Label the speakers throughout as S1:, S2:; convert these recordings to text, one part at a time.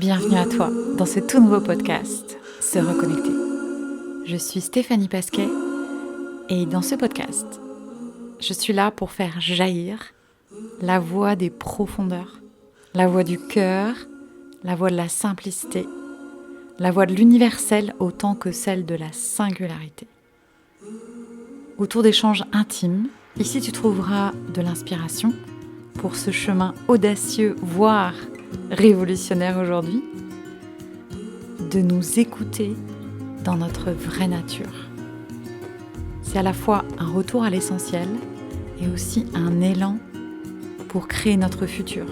S1: Bienvenue à toi dans ce tout nouveau podcast, Se Reconnecter. Je suis Stéphanie Pasquet et dans ce podcast, je suis là pour faire jaillir la voix des profondeurs, la voix du cœur, la voix de la simplicité, la voix de l'universel autant que celle de la singularité. Autour d'échanges intimes, ici tu trouveras de l'inspiration pour ce chemin audacieux, voire révolutionnaire aujourd'hui, de nous écouter dans notre vraie nature. C'est à la fois un retour à l'essentiel et aussi un élan pour créer notre futur.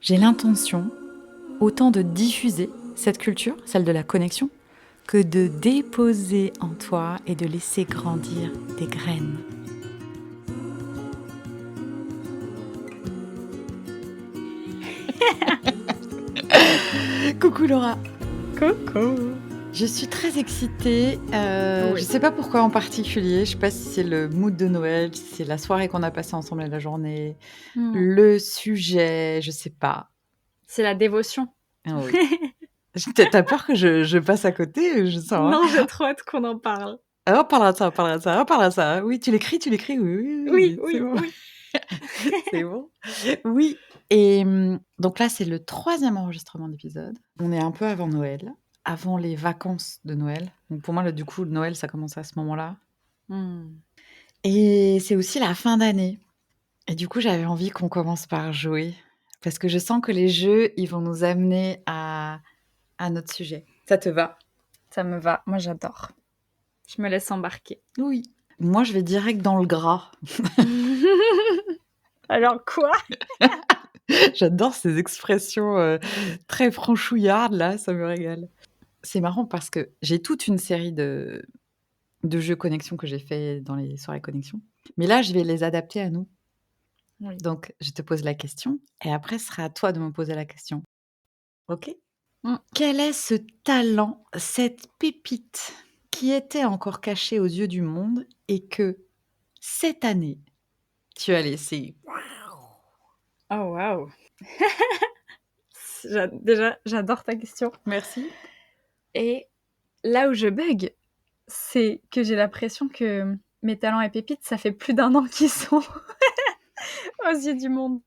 S1: J'ai l'intention autant de diffuser cette culture, celle de la connexion, que de déposer en toi et de laisser grandir des graines. Coucou Laura.
S2: Coucou.
S1: Je suis très excitée. Je ne sais pas pourquoi en particulier. Je ne sais pas si c'est le mood de Noël, si c'est la soirée qu'on a passée ensemble à la journée, le sujet, je ne sais pas.
S2: C'est la dévotion.
S1: Ah oui. T'as peur que je passe à côté, je sens.
S2: Non, j'ai trop hâte qu'on en parle.
S1: Ah, on parlera de ça. Oui, tu l'écris, oui.
S2: Oui.
S1: C'est bon. C'est bon. Oui. Et donc là, c'est le 3e enregistrement d'épisode. On est un peu avant Noël, avant les vacances de Noël. Donc pour moi, du coup, Noël, ça commence à ce moment-là. Et c'est aussi la fin d'année. Et du coup, j'avais envie qu'on commence par jouer. Parce que je sens que les jeux, ils vont nous amener à notre sujet. Ça te va ?
S2: Ça me va. Moi, j'adore. Je me laisse embarquer.
S1: Oui. Moi, je vais direct dans le gras.
S2: Alors quoi ?
S1: J'adore ces expressions très franchouillardes, là, ça me régale. C'est marrant parce que j'ai toute une série de jeux connexion que j'ai fait dans les soirées connexion. Mais là, je vais les adapter à nous.
S2: Oui.
S1: Donc, je te pose la question et après, ce sera à toi de me poser la question. Ok ? Quel est ce talent, cette pépite qui était encore cachée aux yeux du monde et que, cette année, tu as laissé...
S2: Oh, waouh. Déjà, j'adore ta question.
S1: Merci.
S2: Et là où je bug, c'est que j'ai l'impression que mes talents et pépites, ça fait plus d'1 an qu'ils sont aux yeux du monde.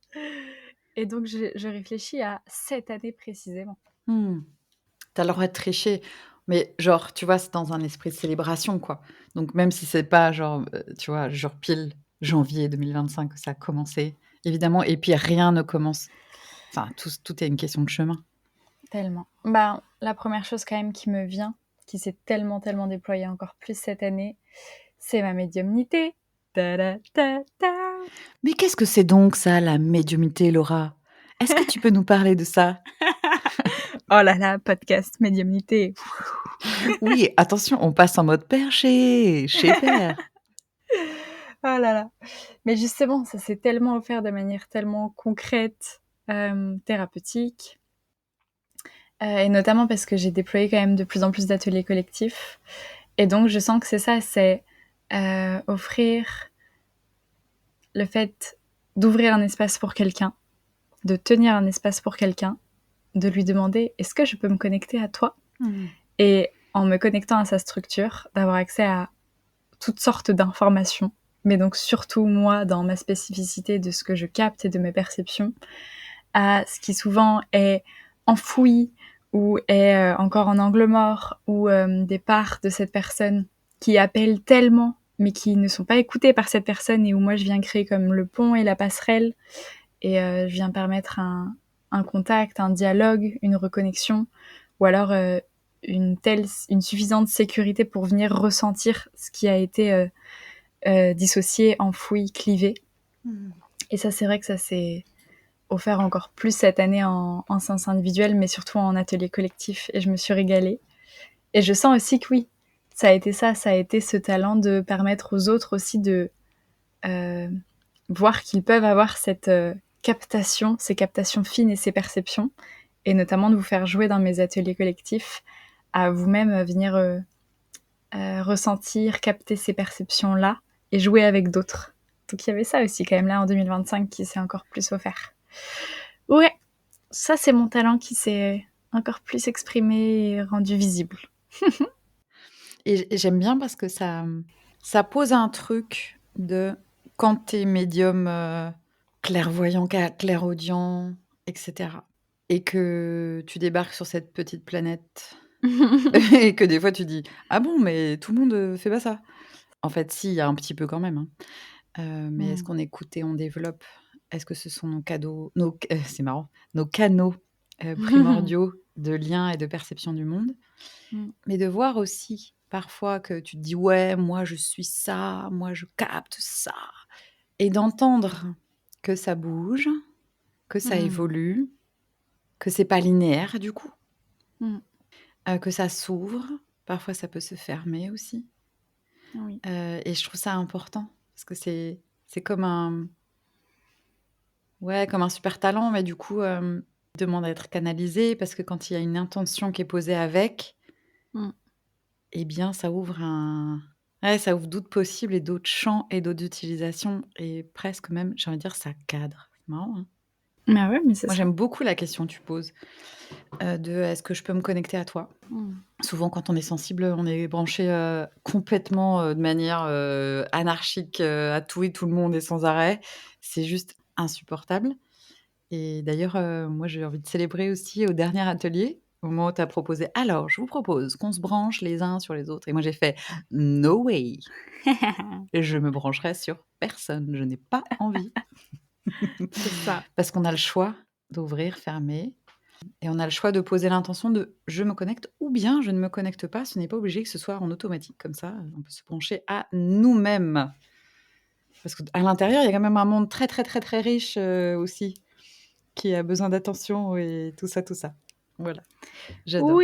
S2: Et donc, je réfléchis à cette année précisément.
S1: T'as le droit de tricher, mais genre, tu vois, c'est dans un esprit de célébration, quoi. Donc, même si c'est pas genre, tu vois, genre pile janvier 2025 que ça a commencé, évidemment, et puis rien ne commence. Enfin, tout est une question de chemin.
S2: Tellement. Bah, la première chose quand même qui me vient, qui s'est tellement déployée encore plus cette année, c'est ma médiumnité. Ta-da-ta-ta.
S1: Mais qu'est-ce que c'est donc ça, la médiumnité, Laura ? Est-ce que tu peux nous parler de ça ?
S2: Oh là là, podcast médiumnité.
S1: Oui, attention, on passe en mode perché, chez père.
S2: Oh là là. Mais justement, ça s'est tellement offert de manière tellement concrète, thérapeutique. Et notamment parce que j'ai déployé quand même de plus en plus d'ateliers collectifs. Et donc, je sens que c'est ça, c'est offrir le fait d'ouvrir un espace pour quelqu'un, de tenir un espace pour quelqu'un, de lui demander « Est-ce que je peux me connecter à toi ?» Et en me connectant à sa structure, d'avoir accès à toutes sortes d'informations, mais donc surtout moi, dans ma spécificité de ce que je capte et de mes perceptions, à ce qui souvent est enfoui ou est encore en angle mort, ou des parts de cette personne qui appellent tellement, mais qui ne sont pas écoutées par cette personne, et où moi je viens créer comme le pont et la passerelle, et je viens permettre un contact, un dialogue, une reconnexion, ou alors une suffisante sécurité pour venir ressentir ce qui a été dissocié, enfoui, clivé. Et ça, c'est vrai que ça s'est offert encore plus cette année en séance individuelle, mais surtout en atelier collectif, et je me suis régalée. Et je sens aussi que oui, ça a été ce talent de permettre aux autres aussi de voir qu'ils peuvent avoir cette captation, ces captations fines et ces perceptions, et notamment de vous faire jouer dans mes ateliers collectifs, à vous-même venir ressentir, capter ces perceptions-là, et jouer avec d'autres. Donc il y avait ça aussi quand même là en 2025 qui s'est encore plus offert. Ouais. ça, c'est mon talent qui s'est encore plus exprimé et rendu visible.
S1: Et j'aime bien parce que ça pose un truc de quand t'es médium clairvoyant, clairaudient, etc. Et que tu débarques sur cette petite planète et que des fois tu dis ah bon mais tout le monde fait pas ça. En fait si, il y a un petit peu quand même. Hein. Mais est-ce qu'on écoute et on développe? Est-ce que ce sont nos cadeaux, c'est marrant, nos canaux primordiaux de lien et de perception du monde? Mais de voir aussi parfois que tu te dis ouais, moi je suis ça, moi je capte ça, et d'entendre que ça bouge, que ça évolue, que c'est pas linéaire du coup, que ça s'ouvre, parfois ça peut se fermer aussi.
S2: Oui.
S1: Et je trouve ça important parce que c'est comme comme un super talent, mais du coup demande à être canalisé parce que quand il y a une intention qui est posée avec, eh bien, ça ouvre ça ouvre d'autres possibles et d'autres champs et d'autres utilisations et presque même, j'ai envie de dire, ça cadre. C'est marrant, hein?
S2: Mais ouais, mais c'est
S1: Moi,
S2: ça.
S1: j'aime beaucoup la question que tu poses, de: «Est-ce que je peux me connecter à toi?» Souvent, quand on est sensible, on est branché, complètement, de manière, anarchique, à tout et tout le monde et sans arrêt. C'est juste insupportable. Et d'ailleurs, moi, j'ai envie de célébrer aussi au dernier atelier, au moment où tu as proposé: «Alors, je vous propose qu'on se branche les uns sur les autres», et moi j'ai fait: «No way! Je me brancherai sur personne, je n'ai pas envie».
S2: C'est ça.
S1: Parce qu'on a le choix d'ouvrir, fermer, et on a le choix de poser l'intention de: «Je me connecte» ou bien «Je ne me connecte pas». Ce n'est pas obligé que ce soit en automatique comme ça, on peut se brancher à nous-mêmes. Parce qu'à l'intérieur, il y a quand même un monde très, très, très, très riche, aussi, qui a besoin d'attention et tout ça, tout ça. Voilà,
S2: Oui,
S1: j'adore.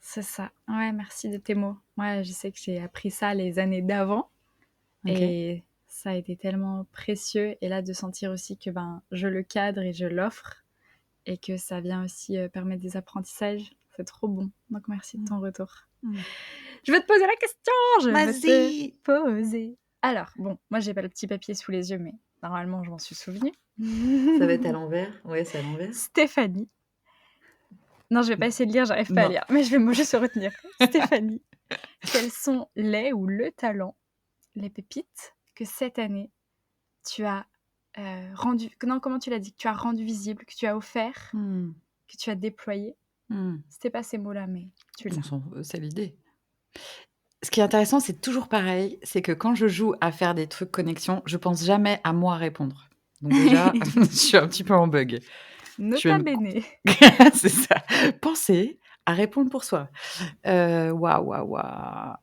S2: c'est ça. Ouais, merci de tes mots. Moi, je sais que j'ai appris ça les années d'avant
S1: OK.
S2: et ça a été tellement précieux. Et là, de sentir aussi que je le cadre et je l'offre et que ça vient aussi permettre des apprentissages, c'est trop bon. Donc, merci de ton retour. Je vais te poser la question. Je vais te
S1: Vas-y!
S2: poser. Alors, bon, moi, j'ai pas le petit papier sous les yeux, mais normalement, je m'en suis souvenue.
S1: Ça va être à l'envers? Ouais, c'est à l'envers.
S2: Stéphanie. Non, je vais pas essayer de lire, j'arrive pas à
S1: Non.
S2: lire, mais je vais juste retenir. Stéphanie, quels sont les ou le talent, les pépites que cette année tu as rendu, non, comment tu l'as dit, que tu as rendu visible, que tu as offert,
S1: Mmh.
S2: que tu as déployé.
S1: Mmh.
S2: C'était pas ces mots-là, mais tu l'as.
S1: C'est l'idée. Ce qui est intéressant, c'est toujours pareil, c'est que quand je joue à faire des trucs connexion, je pense jamais à moi répondre. Donc déjà, je suis un petit peu en bug. Je vais
S2: Nota
S1: me
S2: bene.
S1: c'est ça. Penser à répondre pour soi. Waouh, waouh, waouh.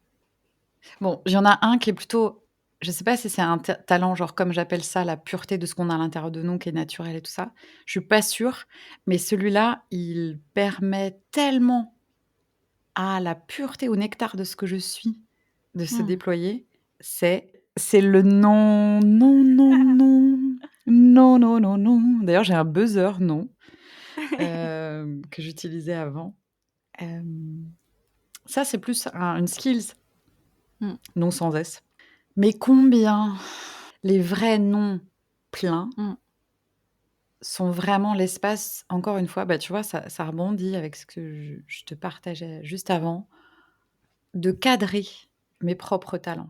S1: Bon, il y en a un qui est plutôt, je sais pas si c'est un talent, genre comme j'appelle ça, la pureté de ce qu'on a à l'intérieur de nous, qui est naturel et tout ça. Je suis pas sûre, mais celui-là, il permet tellement à la pureté, au nectar de ce que je suis, de se déployer. C'est le non, non, non, non, non, non, non, non. D'ailleurs, j'ai un buzzer non, que j'utilisais avant. Ça, c'est plus une skills, non sans S. Mais combien les vrais noms pleins sont vraiment l'espace, encore une fois, bah, tu vois, ça rebondit avec ce que je te partageais juste avant, de cadrer mes propres talents.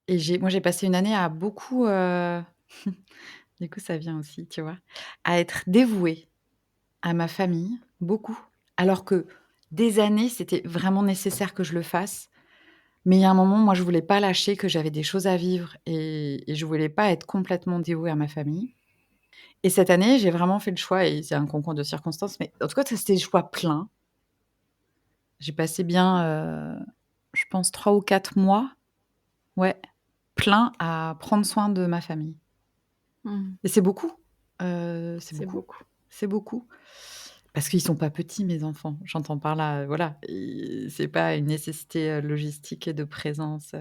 S1: Et moi, j'ai passé une année à beaucoup, du coup, ça vient aussi, tu vois, à être dévouée à ma famille, beaucoup. Alors que des années, c'était vraiment nécessaire que je le fasse. Mais il y a un moment, moi, je voulais pas lâcher, que j'avais des choses à vivre et je voulais pas être complètement dévouée à ma famille. Et cette année, j'ai vraiment fait le choix, et c'est un concours de circonstances, mais en tout cas, c'était le choix plein. J'ai passé bien, je pense 3 ou 4 mois, ouais, plein à prendre soin de ma famille. Et c'est beaucoup, c'est
S2: C'est
S1: beaucoup,
S2: beaucoup.
S1: c'est beaucoup. Parce qu'ils sont pas petits, mes enfants. J'entends par là, voilà, c'est pas une nécessité, logistique et de présence,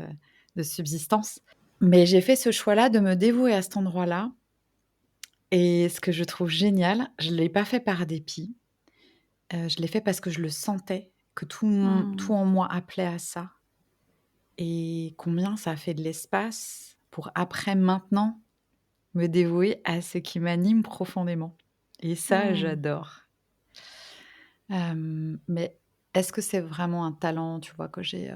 S1: de subsistance. Mais j'ai fait ce choix-là de me dévouer à cet endroit-là, et ce que je trouve génial, je l'ai pas fait par dépit, je l'ai fait parce que je le sentais, que tout en moi appelait à ça, et combien ça a fait de l'espace pour après, maintenant, me dévouer à ce qui m'anime profondément. Et ça,
S2: Mmh.
S1: j'adore. Mais est-ce que c'est vraiment un talent, tu vois, que j'ai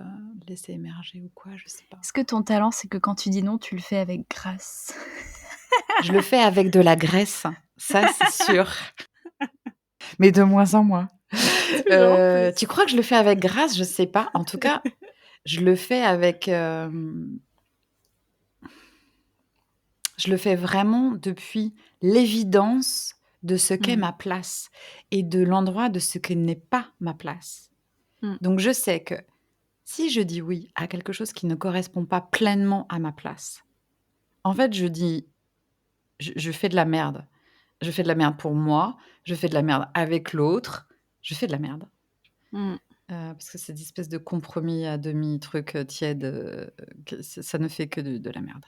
S1: laissé émerger ou quoi? Je sais pas.
S2: Est-ce que ton talent, c'est que quand tu dis non, tu le fais avec grâce?
S1: Je le fais avec de la graisse, ça c'est sûr, mais de moins en moins.
S2: Toujours plus.
S1: Tu crois que je le fais avec grâce? Je sais pas. En tout cas, je le fais avec, je le fais vraiment depuis l'évidence de ce qu'est
S2: Mmh.
S1: ma place et de l'endroit de ce que n'est pas ma place.
S2: Mmh.
S1: Donc je sais que si je dis oui à quelque chose qui ne correspond pas pleinement à ma place, en fait, je fais de la merde. Je fais de la merde pour moi, je fais de la merde avec l'autre, je fais de la merde.
S2: Mmh.
S1: Parce que cette espèce de compromis à demi truc, tiède, que ça ne fait que de la merde.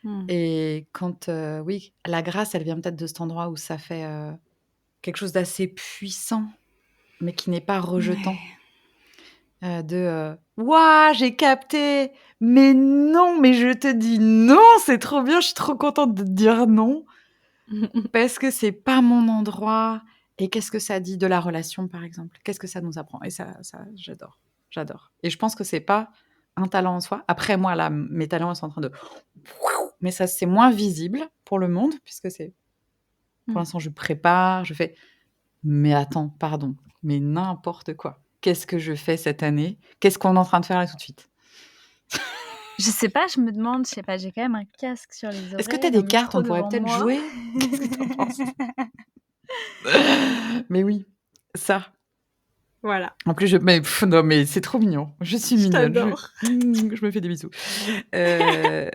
S2: Mmh.
S1: Et quand, oui, la grâce, elle vient peut-être de cet endroit où ça fait, quelque chose d'assez puissant, mais qui n'est pas rejetant.
S2: Ouais.
S1: «Waouh, j'ai capté! Mais non, mais je te dis non, c'est trop bien, je suis trop contente de te dire non, parce que c'est pas mon endroit». Et qu'est-ce que ça dit de la relation, par exemple? Qu'est-ce que ça nous apprend? Et ça, j'adore, j'adore. Et je pense que c'est pas un talent en soi. Après moi, là, mes talents, ils sont en train de mais ça, c'est moins visible pour le monde puisque c'est pour
S2: Mmh.
S1: l'instant, je prépare, je fais mais attends, pardon, mais n'importe quoi. Qu'est-ce que je fais cette année? Qu'est-ce qu'on est en train de faire là tout de suite?
S2: Je sais pas, je me demande, je sais pas, j'ai quand même un casque sur les
S1: Est-ce que tu as
S2: oreilles, un
S1: des cartes?
S2: micro
S1: On pourrait
S2: devant
S1: peut-être
S2: moi.
S1: jouer? Qu'est-ce que tu en penses? Mais oui, ça.
S2: Voilà,
S1: En plus, mais non, mais c'est trop mignon. Je suis
S2: je
S1: mignonne,
S2: t'adore.
S1: je me fais des bisous. Heu,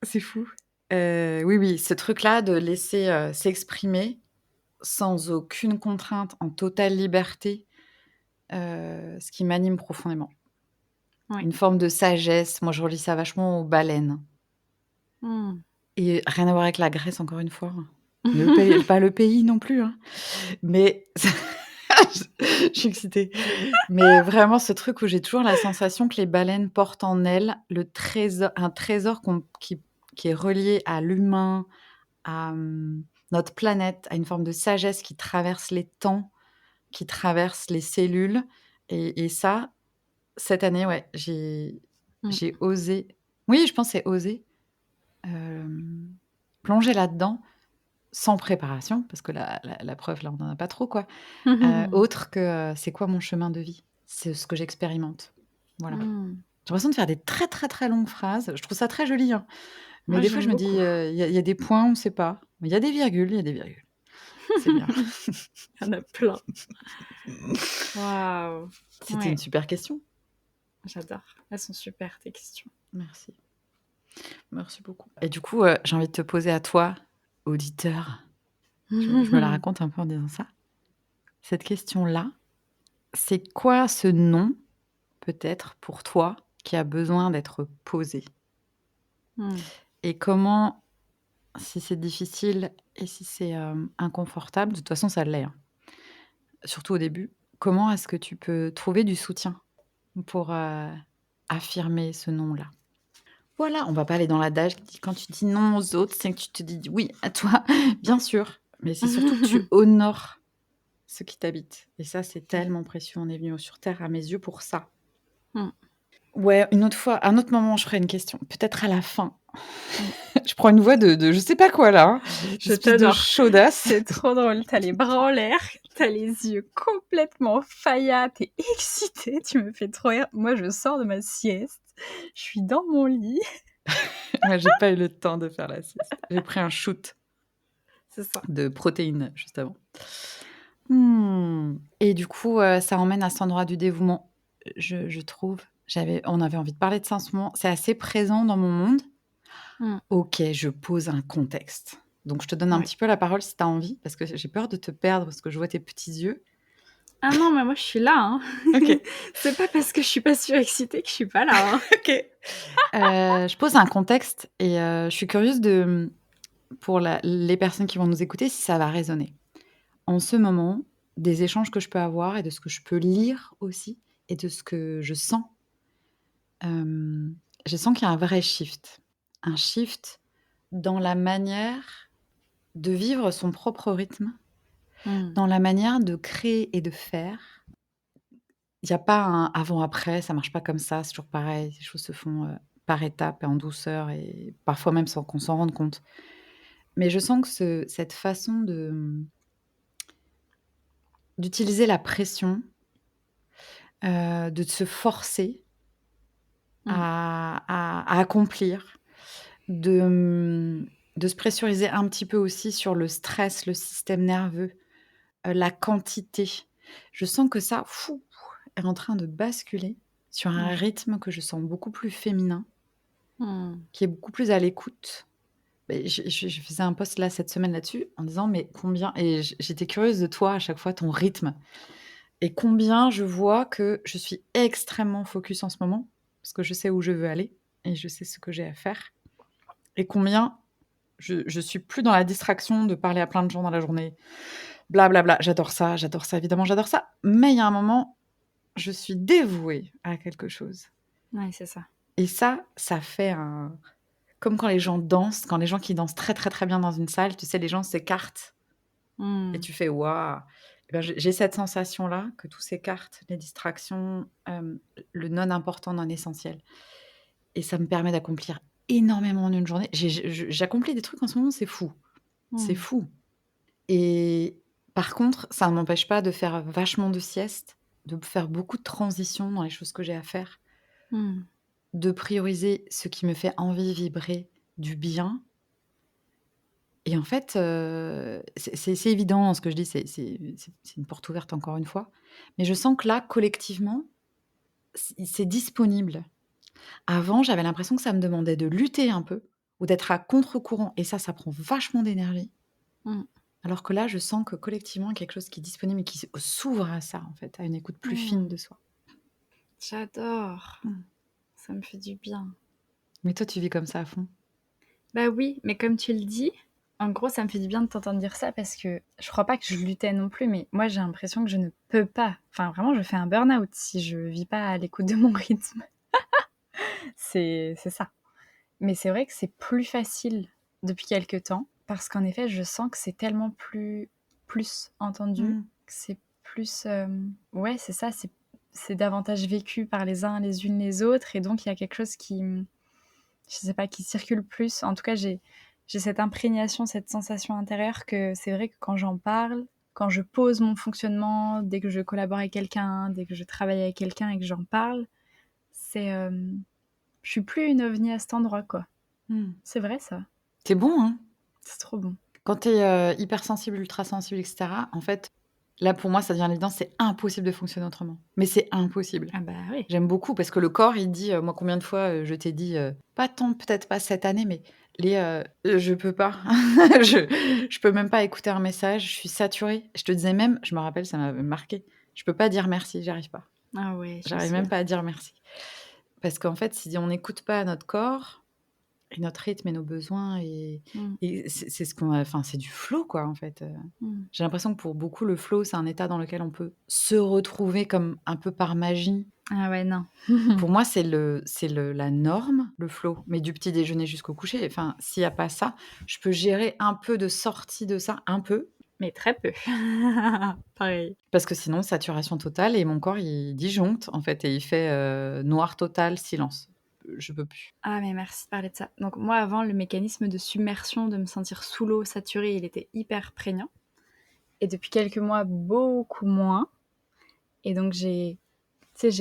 S1: c'est fou. Oui, oui, ce truc-là de laisser, s'exprimer sans aucune contrainte, en totale liberté, ce qui m'anime profondément.
S2: Oui.
S1: Une forme de sagesse. Moi, je relie ça vachement aux baleines
S2: Mmh.
S1: et rien à voir avec la Grèce, encore une fois. Le pays pas le pays non plus, hein, mais je suis excitée. Mais vraiment ce truc où j'ai toujours la sensation que les baleines portent en elles le trésor un trésor qui est relié à l'humain, à, notre planète, à une forme de sagesse qui traverse les temps, qui traverse les cellules et ça, cette année, ouais,
S2: Mmh.
S1: j'ai osé oui, je pense c'est oser, hem, plonger là-dedans sans préparation parce que la preuve là, on en a pas trop quoi. Autre que, c'est quoi mon chemin de vie? C'est ce que j'expérimente. Voilà.
S2: Mmh.
S1: J'ai l'impression de faire des très, très, très longues phrases. Je trouve ça très joli, hein, mais
S2: Moi,
S1: des fois je
S2: j'aime
S1: me dis,
S2: beaucoup.
S1: il y a des points, on ne sait pas. Il y a des virgules, il y a des virgules. C'est bien.
S2: Il y en a plein. Waouh!
S1: C'était une
S2: Ouais,
S1: super question.
S2: j'adore. Elles sont super tes questions.
S1: Merci. Merci beaucoup et du coup, j'ai envie de te poser à toi, auditeur, je me la raconte un peu en disant ça. Cette question-là, c'est quoi ce nom, peut-être, pour toi, qui a besoin d'être posé?
S2: Mmh.
S1: Et comment, si c'est difficile et si c'est, inconfortable, de toute façon ça l'est, hein, surtout au début, comment est-ce que tu peux trouver du soutien pour, affirmer ce non-là? Voilà, on va pas aller dans l'adage qui dit: «Quand tu dis non aux autres, c'est que tu te dis oui à toi». Bien sûr, mais c'est surtout que tu honores ce qui t'habite et ça, c'est tellement précieux. On est venu sur terre à mes yeux pour ça.
S2: Mmh.
S1: Ouais, une autre fois, un autre moment, je ferai une question, peut-être à la fin.
S2: Mmh.
S1: Je prends une voix de je sais pas quoi là, hein, une
S2: Je
S1: espèce de
S2: t'adore.
S1: chaudasse.
S2: C'est trop drôle. Tu as les bras en l'air, tu as les yeux complètement faillas, tu es excitée, tu me fais trop rire. Moi, je sors de ma sieste, je suis dans mon lit.
S1: Ouais, j'ai pas eu le temps de faire la sieste. J'ai pris un shoot
S2: C'est ça.
S1: de protéines juste avant. Et du coup, ça emmène à cet endroit du dévouement, je trouve. On avait envie de parler de ça en ce moment. C'est assez présent dans mon monde.
S2: Mmh.
S1: OK, je pose un contexte. Donc je te donne un
S2: Ouais.
S1: petit peu la parole si tu as envie, parce que j'ai peur de te perdre, parce que je vois tes petits yeux.
S2: Ah non, mais moi, je suis là, hein.
S1: OK,
S2: C'est pas parce que je suis pas surexcitée que je suis pas là, hein.
S1: OK. Je pose un contexte et je suis curieuse pour les personnes qui vont nous écouter, si ça va résonner. En ce moment, des échanges que je peux avoir et de ce que je peux lire aussi et de ce que je sens qu'il y a un vrai shift. Un shift dans la manière de vivre son propre rythme,
S2: Mmh.
S1: dans la manière de créer et de faire. Il y a pas un avant-après, ça marche pas comme ça, c'est toujours pareil. Les choses se font, par étapes et en douceur et parfois même sans qu'on s'en rende compte. Mais je sens que cette façon d'utiliser la pression, de se forcer
S2: Mmh.
S1: à accomplir, de, de se pressuriser un petit peu aussi sur le stress, le système nerveux, la quantité. Je sens que ça, fou, est en train de basculer sur un
S2: Ouais.
S1: rythme que je sens beaucoup plus féminin,
S2: Mmh.
S1: qui est beaucoup plus à l'écoute. Et je faisais un post là cette semaine là-dessus en disant: «Mais combien» et j'étais curieuse de toi à chaque fois, ton rythme et combien je vois que je suis extrêmement focus en ce moment, parce que je sais où je veux aller et je sais ce que j'ai à faire et combien je suis plus dans la distraction de parler à plein de gens dans la journée, blablabla. J'adore ça, évidemment, j'adore ça. Mais il y a un moment, je suis dévouée à quelque chose
S2: Ouais, c'est ça.
S1: et ça fait un comme quand les gens dansent, quand les gens qui dansent très, très, très bien dans une salle, tu sais, les gens s'écartent et
S2: Mmh.
S1: tu fais: «Waouh!» Et ben, j'ai cette sensation-là que tout s'écarte, les distractions, le non important, non essentiel et ça me permet d'accomplir énormément en une journée. J'accomplis des trucs en ce moment, c'est fou. C'est
S2: Mmh.
S1: fou et par contre, ça ne m'empêche pas de faire vachement de siestes, de faire beaucoup de transitions dans les choses que j'ai à faire,
S2: Mmh.
S1: de prioriser ce qui me fait envie, vibrer, du bien et en fait, c'est évident ce que je dis, c'est une porte ouverte encore une fois, mais je sens que là, collectivement, c'est disponible. Avant, j'avais l'impression que ça me demandait de lutter un peu ou d'être à contre-courant et ça prend vachement d'énergie.
S2: Mmh.
S1: Alors que là, je sens que collectivement, il y a quelque chose qui est disponible et qui s'ouvre à ça, en fait, à une écoute plus fine
S2: Mmh.
S1: de soi.
S2: J'adore,
S1: Mmh.
S2: ça me fait du bien.
S1: Mais toi, tu vis comme ça à fond?
S2: Bah oui, mais comme tu le dis, en gros, ça me fait du bien de t'entendre dire ça parce que je crois pas que je luttais non plus, mais moi j'ai l'impression que je ne peux pas. Enfin, vraiment, je fais un burn-out si je vis pas à l'écoute de mon rythme. C'est ça. Mais c'est vrai que c'est plus facile depuis quelque temps parce qu'en effet, je sens que c'est tellement plus entendu,
S1: Mmh.
S2: que c'est plus, ouais, c'est ça, c'est davantage vécu par les uns les unes les autres et donc il y a quelque chose qui, je sais pas, qui circule plus. En tout cas, j'ai cette imprégnation, cette sensation intérieure que c'est vrai que quand j'en parle, quand je pose mon fonctionnement, dès que je collabore avec quelqu'un, dès que je travaille avec quelqu'un et que j'en parle, c'est, je suis plus une ovni à cet endroit, quoi.
S1: Mmh.
S2: C'est vrai ça,
S1: C'est bon, hein?
S2: c'est trop bon.
S1: Quand tu es, hypersensible, ultrasensible et cetera, en fait, là, pour moi, ça devient l'évidence, c'est impossible de fonctionner autrement. Mais c'est impossible.
S2: Ah bah oui.
S1: J'aime beaucoup parce que le corps, il dit, moi, combien de fois, je t'ai dit, pas tant, peut-être pas cette année, mais je peux pas. Je peux même pas écouter un message, je suis saturée. Je te disais même, je me rappelle, ça m'avait marqué, je peux pas dire merci, j'arrive pas.
S2: Ah ouais, je me
S1: J'arrive même
S2: souviens.
S1: pas à dire merci. Parce qu'en fait, si on n'écoute pas notre corps et notre rythme et nos besoins
S2: Mmh,
S1: et c'est ce qu'on a enfin, c'est du flow, quoi, en fait.
S2: mmh.
S1: J'ai l'impression que pour beaucoup, le flow, c'est un état dans lequel on peut se retrouver comme un peu par magie.
S2: Ah ouais, non.
S1: Pour moi, c'est la norme, le flow, mais du petit déjeuner jusqu'au coucher. Enfin, s'il y a pas ça, je peux gérer un peu de sortie de ça, un peu,
S2: Mais très peu. Pareil.
S1: parce que sinon saturation totale et mon corps, il disjoncte, en fait et il fait, noir total, silence. Je peux plus.
S2: Ah mais merci de parler de ça. Donc moi avant, le mécanisme de submersion, de me sentir sous l'eau, saturée, il était hyper prégnant et depuis quelques mois, beaucoup moins et donc j'ai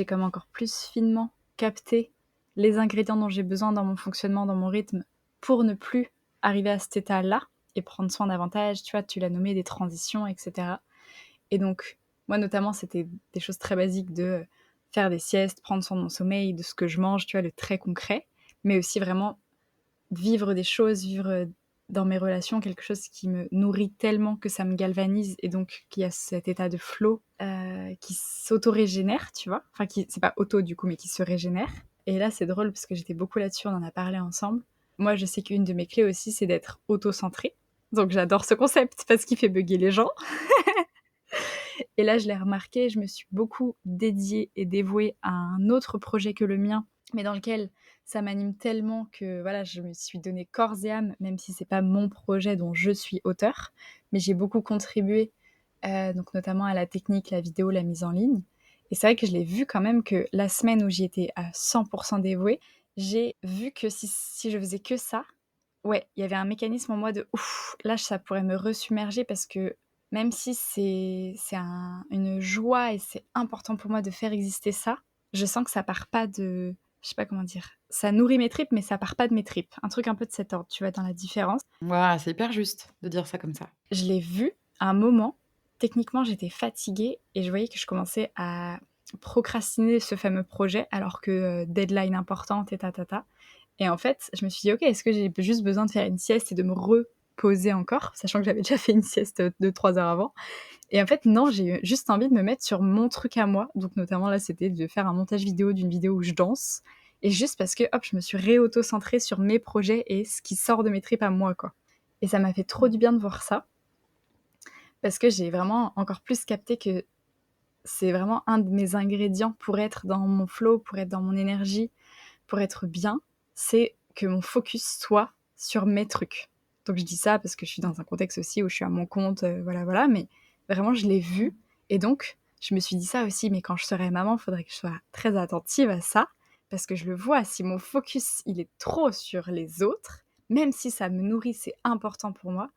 S2: comme encore plus finement capté les ingrédients dont j'ai besoin dans mon fonctionnement, dans mon rythme pour ne plus arriver à cet état-là et prendre soin davantage, tu vois? Tu l'as nommé, des transitions et cetera et donc moi notamment, c'était des choses très basiques de, faire des siestes, prendre soin de mon sommeil, de ce que je mange, tu vois? Le très concret, mais aussi vraiment vivre des choses, vivre, dans mes relations quelque chose qui me nourrit tellement que ça me galvanise et donc qu'il y a cet état de flow, qui s'auto-régénère, tu vois? Enfin qui c'est pas auto du coup, mais qui se régénère et là, c'est drôle parce que j'étais beaucoup là-dessus, on en a parlé ensemble. Moi, je sais qu'une de mes clés aussi, c'est d'être auto-centrée, donc j'adore ce concept parce qu'il fait bugger les gens et là, je l'ai remarqué, je me suis beaucoup dédiée et dévouée à un autre projet que le mien mais dans lequel ça m'anime tellement que voilà, je me suis donné corps et âme, même si c'est pas mon projet dont je suis auteur, mais j'ai beaucoup contribué, donc notamment à la technique, la vidéo, la mise en ligne. Et c'est vrai que je l'ai vu quand même que la semaine où j'y étais à 100% dévouée, j'ai vu que si je faisais que ça, ouais, il y avait un mécanisme en moi de ouf, là ça pourrait me resubmerger parce que même si une joie et c'est important pour moi de faire exister ça, je sens que ça part pas de, je sais pas comment dire, ça nourrit mes tripes, mais ça part pas de mes tripes. Un truc un peu de cet ordre, tu vois, dans la différence.
S1: Voilà, c'est hyper juste de dire ça comme ça.
S2: Je l'ai vu à un moment, techniquement j'étais fatiguée et je voyais que je commençais à procrastiner ce fameux projet alors que deadline importante et tatata. Et en fait, je me suis dit, ok, est-ce que j'ai juste besoin de faire une sieste et de me reposer encore, sachant que j'avais déjà fait une sieste de 3 heures avant. Et en fait, non, j'ai juste envie de me mettre sur mon truc à moi. Donc, notamment, là, c'était de faire un montage vidéo d'une vidéo où je danse. Et juste parce que, hop, je me suis réauto-centrée sur mes projets et ce qui sort de mes tripes à moi, quoi. Et ça m'a fait trop du bien de voir ça. Parce que j'ai vraiment encore plus capté que c'est vraiment un de mes ingrédients pour être dans mon flow, pour être dans mon énergie, pour être bien. C'est que mon focus soit sur mes trucs. Donc je dis ça parce que je suis dans un contexte aussi où je suis à mon compte, voilà, mais vraiment je l'ai vu. Et donc je me suis dit ça aussi, mais quand je serai maman, il faudrait que je sois très attentive à ça, parce que je le vois, si mon focus il est trop sur les autres, même si ça me nourrit, c'est important pour moi,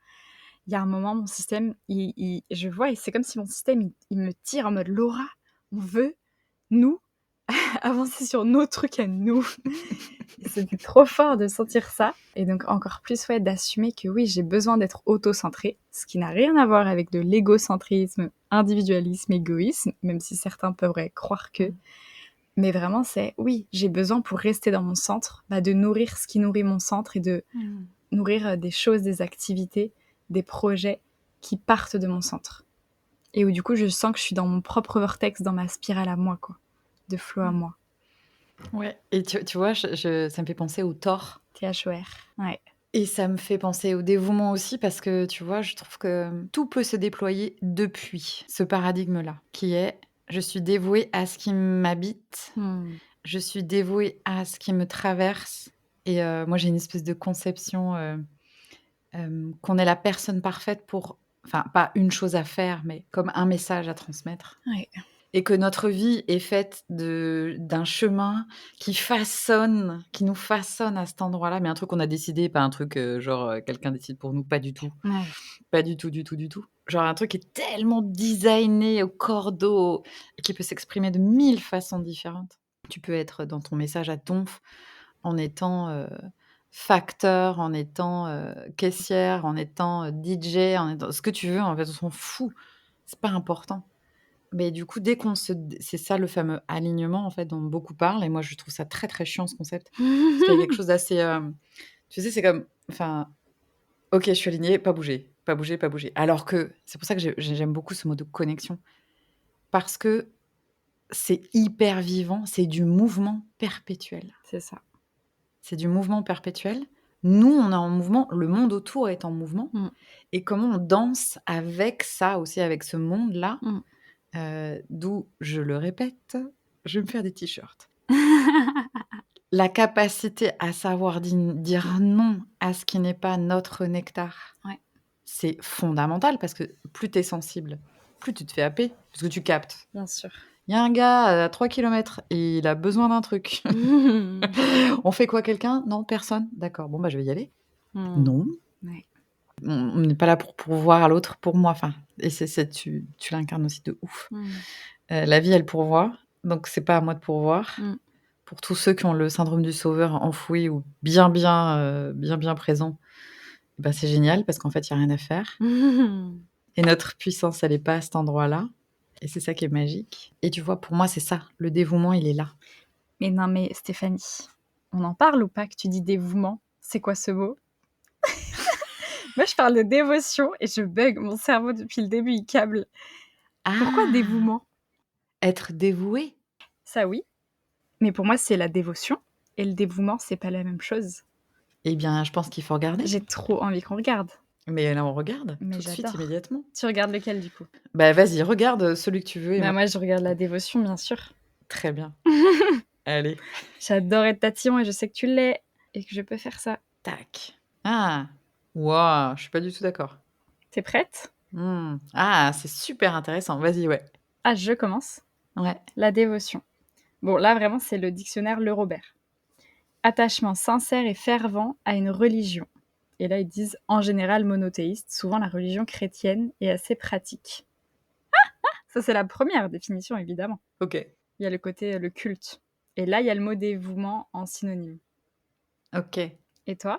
S2: il y a un moment, mon système, je vois, et c'est comme si mon système, il me tire en mode Laura, on veut, nous, avancer sur nos trucs à nous. C'était trop fort de sentir ça. Et donc, encore plus, ouais, d'assumer que oui, j'ai besoin d'être auto-centrée, ce qui n'a rien à voir avec de l'égocentrisme, individualisme, égoïsme, même si certains pourraient croire que. Mais vraiment, c'est oui, j'ai besoin pour rester dans mon centre, de nourrir ce qui nourrit mon centre et de nourrir des choses, des activités, des projets qui partent de mon centre. Et où du coup, je sens que je suis dans mon propre vortex, dans ma spirale à moi, quoi, de flow à moi.
S1: Ouais, et tu vois, ça me fait penser au Thor.
S2: THOR, ouais.
S1: Et ça me fait penser au dévouement aussi parce que, tu vois, je trouve que tout peut se déployer depuis ce paradigme-là, qui est je suis dévouée à ce qui m'habite, je suis dévouée à ce qui me traverse. Et moi, j'ai une espèce de conception qu'on est la personne parfaite pour, enfin, pas une chose à faire, mais comme un message à transmettre.
S2: Ouais.
S1: Et que notre vie est faite d'un chemin qui nous façonne à cet endroit-là, mais un truc qu'on a décidé, pas un truc genre quelqu'un décide pour nous, pas du tout.
S2: Ouais.
S1: Pas du tout, du tout, du tout. Genre un truc qui est tellement designé au cordeau et qui peut s'exprimer de 1000 façons différentes. Tu peux être dans ton message à tonf en étant facteur, en étant caissière, en étant DJ, en étant ce que tu veux, en fait, on s'en fout. C'est pas important. Mais du coup, dès c'est ça le fameux alignement, en fait, dont beaucoup parlent, et moi, je trouve ça très, très chiant, ce concept. Parce qu'il y a quelque chose d'assez... tu sais, c'est comme... Enfin, ok, je suis alignée, pas bouger, pas bouger, pas bouger. Alors que c'est pour ça que j'aime beaucoup ce mot de connexion. Parce que c'est hyper vivant, c'est du mouvement perpétuel.
S2: C'est ça.
S1: C'est du mouvement perpétuel. Nous, on est en mouvement, le monde autour est en mouvement. Et comment on danse avec ça aussi, avec ce monde-là. D'où, je le répète, je vais me faire des t-shirts. La capacité à savoir dire non à ce qui n'est pas notre nectar, c'est fondamental parce que plus tu es sensible, plus tu te fais happer, parce que tu captes.
S2: Bien sûr.
S1: Il y a un gars à 3 km et il a besoin d'un truc. On fait quoi, quelqu'un? Non, personne. D'accord, bon, je vais y aller. Non.
S2: Ouais.
S1: On n'est pas là pour pourvoir à l'autre pour moi. Enfin, et tu l'incarnes aussi de ouf. La vie, elle pourvoit, donc c'est pas à moi de pourvoir. Pour tous ceux qui ont le syndrome du sauveur enfoui ou bien présent, c'est génial parce qu'en fait, il n'y a rien à faire. Et notre puissance, elle n'est pas à cet endroit-là. Et c'est ça qui est magique. Et tu vois, pour moi, c'est ça. Le dévouement, il est là.
S2: Mais non, mais Stéphanie, on en parle ou pas que tu dis dévouement? C'est quoi ce mot? Moi, je parle de dévotion et je bug. Mon cerveau, depuis le début, il câble. Pourquoi dévouement?
S1: Être dévoué?
S2: Ça, oui. Mais pour moi, c'est la dévotion. Et le dévouement, c'est pas la même chose.
S1: Eh bien, je pense qu'il faut regarder.
S2: J'ai trop envie qu'on regarde.
S1: Mais là, on regarde.
S2: Mais
S1: tout de suite, immédiatement.
S2: Tu regardes lequel, du coup?
S1: Vas-y, regarde celui que tu veux.
S2: Moi, je regarde la dévotion, bien sûr.
S1: Très bien. Allez.
S2: J'adore être tatillon et je sais que tu l'es et que je peux faire ça.
S1: Tac. Ah! Waouh, je suis pas du tout d'accord.
S2: Tu es prête?
S1: Ah, c'est super intéressant. Vas-y, ouais.
S2: Ah, je commence.
S1: Ouais.
S2: La dévotion. Bon, là, vraiment, c'est le dictionnaire Le Robert. Attachement sincère et fervent à une religion. Et là, ils disent en général monothéiste. Souvent, la religion chrétienne est assez pratique. Ça, c'est la première définition, évidemment.
S1: OK.
S2: Il y a le côté, le culte. Et là, il y a le mot dévouement en synonyme.
S1: OK.
S2: Et toi?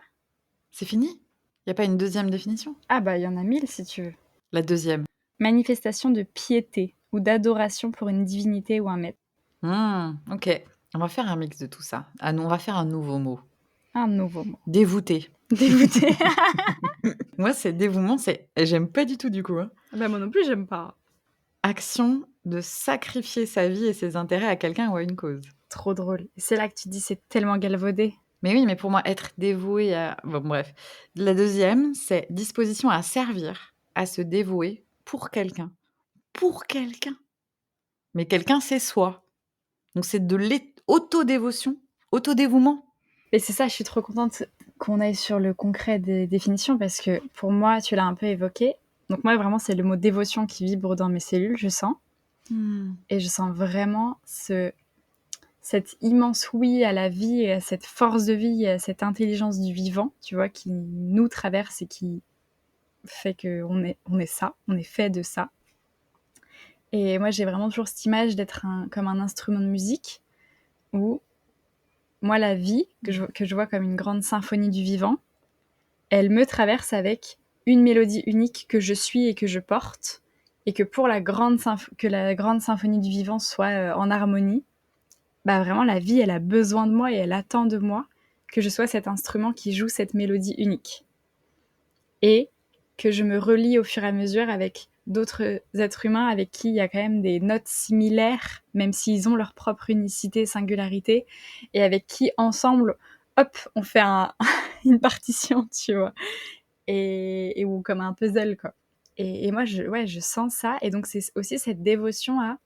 S1: C'est fini? Il y a pas une deuxième définition?
S2: Ah bah, il y en a 1000 si tu veux.
S1: La deuxième.
S2: Manifestation de piété ou d'adoration pour une divinité ou un maître.
S1: OK. On va faire un mix de tout ça. Ah non, on va faire un nouveau mot.
S2: Un nouveau mot.
S1: Dévouté.
S2: Dégoûté.
S1: Moi, c'est dévouement, j'aime pas du tout du coup, hein.
S2: Bah, moi non plus, j'aime pas.
S1: Action de sacrifier sa vie et ses intérêts à quelqu'un ou à une cause.
S2: Trop drôle. Et c'est là que tu dis c'est tellement galvaudé.
S1: Mais oui, mais pour moi, être dévoué à bon bref. La deuxième, c'est disposition à servir, à se dévouer pour quelqu'un. Pour quelqu'un. Mais quelqu'un, c'est soi. Donc c'est de l'autodévotion, autodévouement.
S2: Et c'est ça, je suis trop contente qu'on aille sur le concret des définitions parce que pour moi, tu l'as un peu évoqué. Donc moi, vraiment, c'est le mot dévotion qui vibre dans mes cellules, je sens. Et je sens vraiment cet immense oui à la vie et à cette force de vie et à cette intelligence du vivant, tu vois, qui nous traverse et qui fait qu'on est, on est ça, on est fait de ça. Et moi, j'ai vraiment toujours cette image d'être comme un instrument de musique où moi, la vie, que je vois comme une grande symphonie du vivant, elle me traverse avec une mélodie unique que je suis et que je porte, et que pour que la grande symphonie du vivant soit en harmonie, bah vraiment la vie, elle a besoin de moi et elle attend de moi que je sois cet instrument qui joue cette mélodie unique. Et que je me relie au fur et à mesure avec d'autres êtres humains avec qui il y a quand même des notes similaires, même s'ils ont leur propre unicité, singularité, et avec qui ensemble, hop, on fait une partition, tu vois, et ou comme un puzzle, quoi. Et moi, je sens ça, et donc c'est aussi cette dévotion à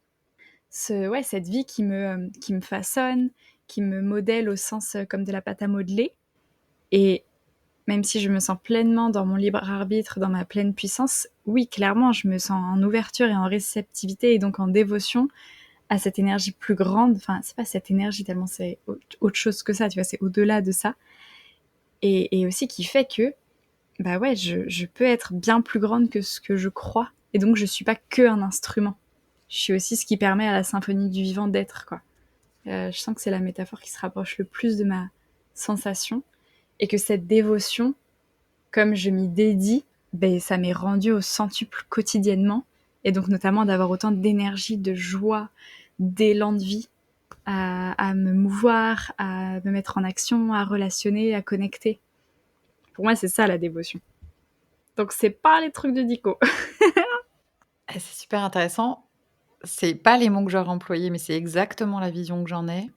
S2: cette vie qui me façonne, qui me modèle au sens comme de la pâte à modeler, et même si je me sens pleinement dans mon libre arbitre, dans ma pleine puissance, oui, clairement, je me sens en ouverture et en réceptivité et donc en dévotion à cette énergie plus grande. Enfin, c'est pas cette énergie tellement c'est autre chose que ça, tu vois, c'est au-delà de ça. Et aussi qui fait que, bah ouais, je peux être bien plus grande que ce que je crois. Et donc, je suis pas que un instrument. Je suis aussi ce qui permet à la symphonie du vivant d'être, quoi. Je sens que c'est la métaphore qui se rapproche le plus de ma sensation. Et que cette dévotion, comme je m'y dédie, ben, ça m'est rendu au centuple quotidiennement. Et donc notamment d'avoir autant d'énergie, de joie, d'élan de vie à me mouvoir, à me mettre en action, à relationner, à connecter. Pour moi, c'est ça la dévotion. Donc c'est pas les trucs de Dico.
S1: C'est super intéressant. C'est pas les mots que j'aurais employés, mais c'est exactement la vision que j'en ai.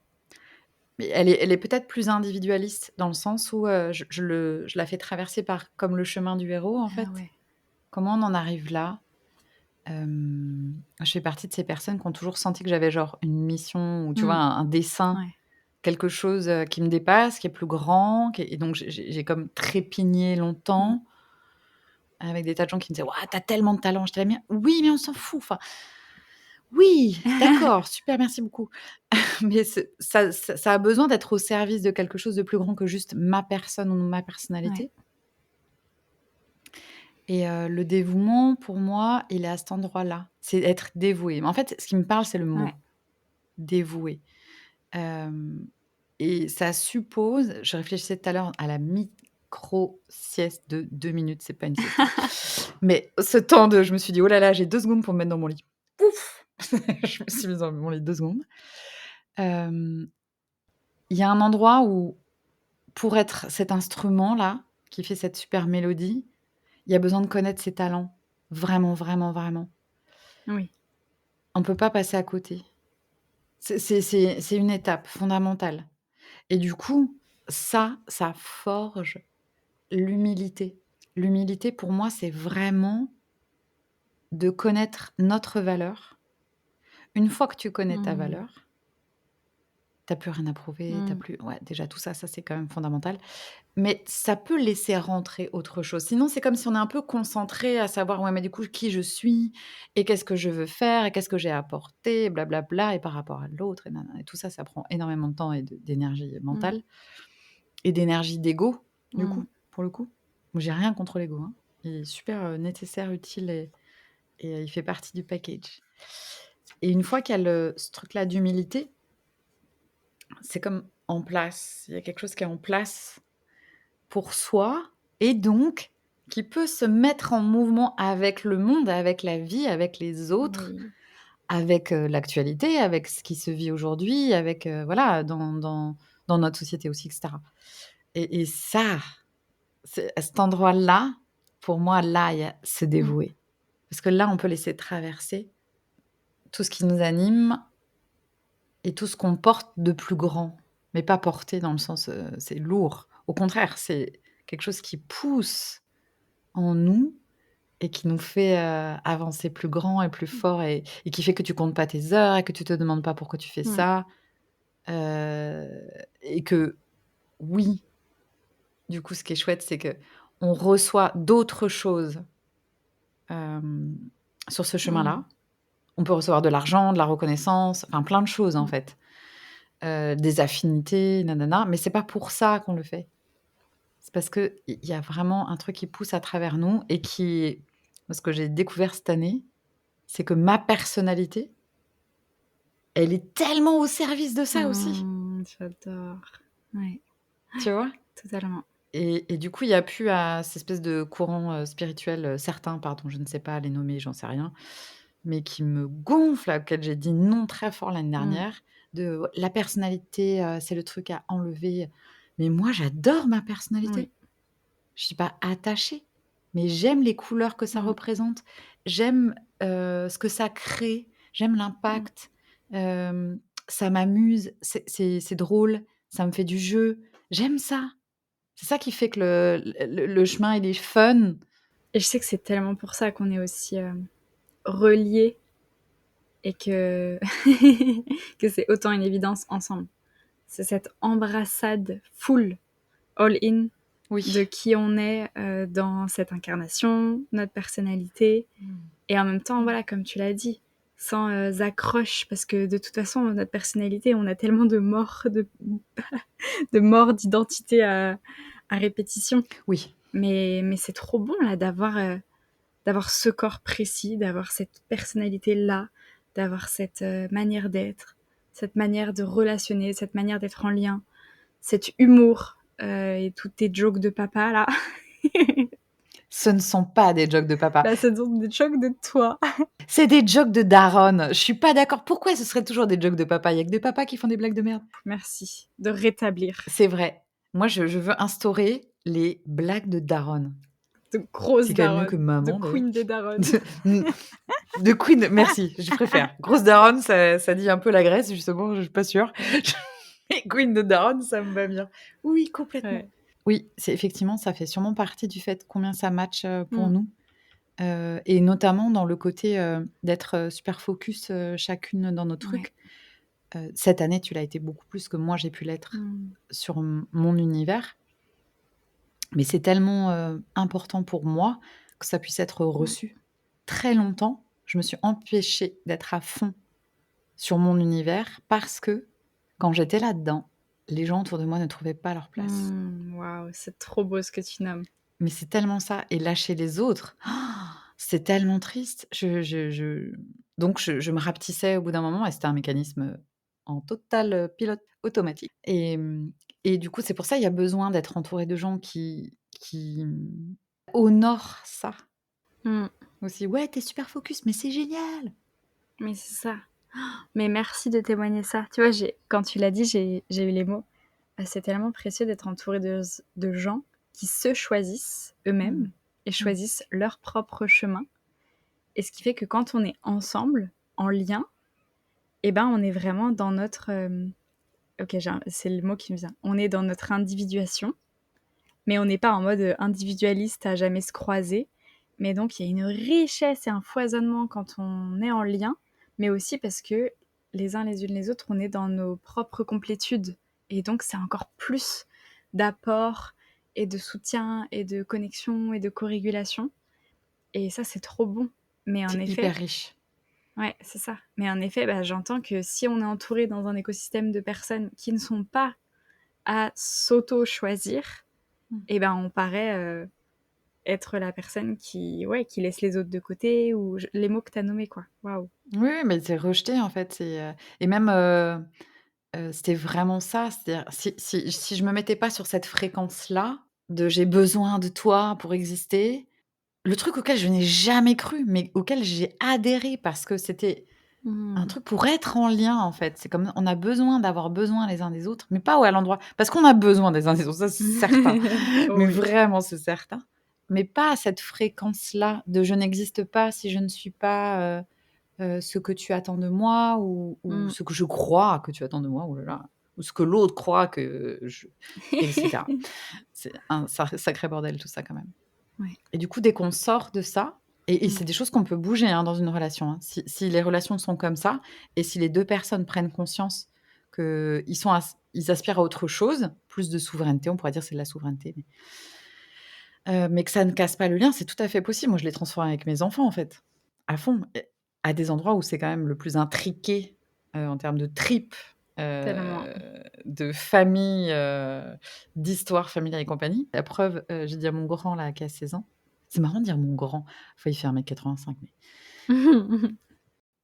S1: Mais elle est peut-être plus individualiste dans le sens où, je la fais traverser par comme le chemin du héros, en fait.
S2: Ah ouais.
S1: Comment on en arrive là? Je fais partie de ces personnes qui ont toujours senti que j'avais genre une mission ou tu vois, un dessein,
S2: Ouais.
S1: quelque chose, qui me dépasse, qui est plus grand, et donc j'ai comme trépigné longtemps avec des tas de gens qui me disaient: «Waouh, tu as tellement de talent!» J'étais là: «Mais oui, mais on s'en fout, enfin, oui, d'accord, super, merci beaucoup». Mais ça a besoin d'être au service de quelque chose de plus grand que juste ma personne ou ma
S2: Ouais.
S1: personnalité. Et le dévouement pour moi, il est à cet endroit-là. C'est être dévoué. Mais en fait, ce qui me parle, c'est le mot
S2: Ouais.
S1: dévoué. Hem et ça suppose je réfléchissais tout à l'heure à la micro-sieste de 2 minutes, c'est pas une sieste, hein. Mais ce temps de je me suis dit: «Oh là là, j'ai 2 secondes pour me mettre dans mon lit». Pouf! Je me suis mise dans mon lit 2 secondes. Hem, il y a un endroit où pour être cet instrument-là, qui fait cette super mélodie, il y a besoin de connaître ses talents. Vraiment, vraiment, vraiment.
S2: Oui.
S1: On peut pas passer à côté. C'est une étape fondamentale et du coup, ça forge l'humilité. L'humilité pour moi, c'est vraiment de connaître notre valeur. Une fois que tu connais ta
S2: Mmh.
S1: valeur, T'as plus rien à prouver,
S2: Mmh.
S1: ouais, déjà tout ça, ça c'est quand même fondamental. Mais ça peut laisser rentrer autre chose. Sinon, c'est comme si on est un peu concentré à savoir: «Ouais, mais du coup, qui je suis et qu'est-ce que je veux faire et qu'est-ce que j'ai à apporter, blablabla et par rapport à l'autre et et tout ça, ça prend énormément de temps et d'énergie
S2: Mmh.
S1: mentale et d'énergie d'ego, du
S2: Mmh.
S1: coup, pour le coup. Moi, j'ai rien contre l'ego, hein. Il est super, nécessaire, utile et il fait partie du package et une fois qu'il y a ce truc-là d'humilité, c'est comme en place. Il y a quelque chose qui est en place pour soi et donc qui peut se mettre en mouvement avec le monde, avec la vie, avec les autres,
S2: Oui.
S1: avec, l'actualité, avec ce qui se vit aujourd'hui, avec, voilà, dans notre société aussi et cetera et ça, c'est à cet endroit-là, pour moi, là, il y a se
S2: Mmh.
S1: dévouer. Parce que là, on peut laisser traverser tout ce qui nous anime et tout ce qu'on porte de plus grand, mais pas porter dans le sens, c'est lourd. Au contraire, c'est quelque chose qui pousse en nous et qui nous fait, avancer plus grand et plus fort et qui fait que tu comptes pas tes heures et que tu te demandes pas pourquoi tu fais
S2: Mmh.
S1: ça, heu et que oui, du coup, ce qui est chouette, c'est qu'on reçoit d'autres choses, hem, sur ce
S2: Mmh.
S1: chemin-là. On peut recevoir de l'argent, de la reconnaissance, enfin plein de choses, en
S2: Mmh.
S1: fait, des affinités, nanana, mais c'est pas pour ça qu'on le fait. C'est parce qu'il y a vraiment un truc qui pousse à travers nous et qui moi, ce que j'ai découvert cette année, c'est que ma personnalité, elle est tellement au service de ça aussi,
S2: J'adore. Ouais,
S1: tu vois?
S2: totalement.
S1: Et du coup, il y a plus à ces espèces de courants, spirituels, certains, pardon, je ne sais pas les nommer, j'en sais rien, mais qui me gonflent, auxquels j'ai dit non très fort l'année
S2: Mmh.
S1: dernière, de la personnalité, c'est le truc à enlever. Mais moi, j'adore ma personnalité.
S2: Oui.
S1: Je suis pas attachée, mais j'aime les couleurs que ça
S2: Mmh.
S1: représente. J'aime, ce que ça crée. J'aime
S2: Mmh.
S1: l'impact. Hem, Ça m'amuse, c'est drôle, ça me fait du jeu. J'aime ça. C'est ça qui fait que le chemin, il est fun.
S2: Et je sais que c'est tellement pour ça qu'on est aussi, reliés et que que c'est autant une évidence ensemble. C'est cette embrassade full, all in de
S1: Oui.
S2: qui on est, dans cette incarnation, notre personnalité et en même temps, voilà, comme tu l'as dit, sans, accroche parce que de toute façon, notre personnalité, on a tellement de morts, de morts d'identité à répétition.
S1: Oui.
S2: Mais c'est trop bon là d'avoir ce corps précis, d'avoir cette personnalité-là, d'avoir cette, manière d'être, cette manière de relationner, cette manière d'être en lien, cet humour, et tous tes jokes de papa là.
S1: Ce ne sont pas des jokes de papa.
S2: Bah, ce sont des jokes de toi.
S1: C'est des jokes de daronne. Je suis pas d'accord. Pourquoi ce serait toujours des jokes de papa? Il y a que des papas qui font des blagues de merde.
S2: Merci de rétablir
S1: C'est vrai. Moi, je veux instaurer les blagues de daronne.
S2: de grosses
S1: C'est quand même mieux que
S2: daronnes, de
S1: maman, d'ailleurs.
S2: queen des daronnes.
S1: Mmh, de queen, merci, je préfère. Grosse daronne, ça dit un peu la Grèce, justement, je suis pas sûre. Mais queen de daronne, ça me va bien. Oui, complètement.
S2: Ouais.
S1: Oui, c'est effectivement, ça fait sûrement partie du fait combien ça match, pour
S2: Mmh.
S1: nous, et notamment dans le côté, d'être, super focus, chacune dans nos
S2: Ouais.
S1: trucs. Cette année, tu l'as été beaucoup plus que moi j'ai pu l'être
S2: Mmh.
S1: sur mon univers. Mais c'est tellement, important pour moi que ça puisse être
S2: Ouais.
S1: reçu. Très longtemps, je me suis empêchée d'être à fond sur mon univers parce que, quand j'étais là-dedans, les gens autour de moi ne trouvaient pas leur place.
S2: Waouh, c'est trop beau ce que tu nommes.
S1: Mais c'est tellement ça et lâcher les autres, c'est tellement triste. Donc je me rapetissais au bout d'un moment et c'était un mécanisme, en total, pilote automatique et du coup, c'est pour ça, il y a besoin d'être entouré de gens qui honorent ça
S2: Mmh.
S1: aussi. «Ouais, tu es super focus, mais c'est génial!»
S2: Mais c'est ça. Mais merci de témoigner ça. Tu vois, quand tu l'as dit, j'ai eu les mots. C'est tellement précieux d'être entouré de gens qui se choisissent
S1: Mmh.
S2: eux-mêmes et
S1: Mmh.
S2: choisissent leur propre chemin. Et ce qui fait que quand on est ensemble, en lien, eh ben, on est vraiment dans notre... ok, c'est le mot qui me vient. On est dans notre individuation, mais on n'est pas en mode individualiste à jamais se croiser. Mais donc, il y a une richesse et un foisonnement quand on est en lien, mais aussi parce que les uns les unes les autres, on est dans nos propres complétudes. Et donc, c'est encore plus d'apport et de soutien et de connexion et de co-régulation. Et ça, c'est trop bon. Mais en
S1: C'est
S2: effet,
S1: hyper riche.
S2: ouais, c'est ça. Mais en effet, j'entends que si on est entouré dans un écosystème de personnes qui ne sont pas à s'auto-choisir, on paraît être la personne qui laisse les autres de côté, ou les mots que tu as nommés, quoi. Waouh.
S1: Oui, mais c'est rejeté, en fait. Et même, c'était vraiment ça. C'est-à-dire, si je me mettais pas sur cette fréquence-là, de «j'ai besoin de toi pour exister», le truc auquel je n'ai jamais cru, mais auquel j'ai adhéré parce que c'était un truc pour être en lien, en fait. C'est comme on a besoin d'avoir besoin les uns des autres, mais pas à l'endroit parce qu'on a besoin des uns des autres, ça, c'est certain.
S2: Oh
S1: Mais
S2: oui.
S1: vraiment, c'est certain. Mais pas à cette fréquence-là de «je n'existe pas si je ne suis pas, ce que tu attends de moi ou ce que je crois que tu attends de moi», oh là là, ou ce que l'autre croit que je et cetera. C'est un sacré bordel tout ça quand même.
S2: Ouais.
S1: Et du coup, dès qu'on sort de ça et
S2: Mmh.
S1: c'est des choses qu'on peut bouger, hein, dans une relation, hein. Si les relations sont comme ça et si les 2 personnes prennent conscience qu'ils aspirent à autre chose, plus de souveraineté, on pourrait dire c'est de la souveraineté, mais que ça ne casse pas le lien, c'est tout à fait possible. Moi, je l'ai transformé avec mes enfants, en fait, à fond et à des endroits où c'est quand même le plus intriqué, en termes de tripes,
S2: Tellement.
S1: de famille, d'histoire familiale et compagnie. La preuve, j'ai dit à mon grand là, qui a 16 ans, c'est marrant de dire mon grand, enfin il fait 1,85 m, mais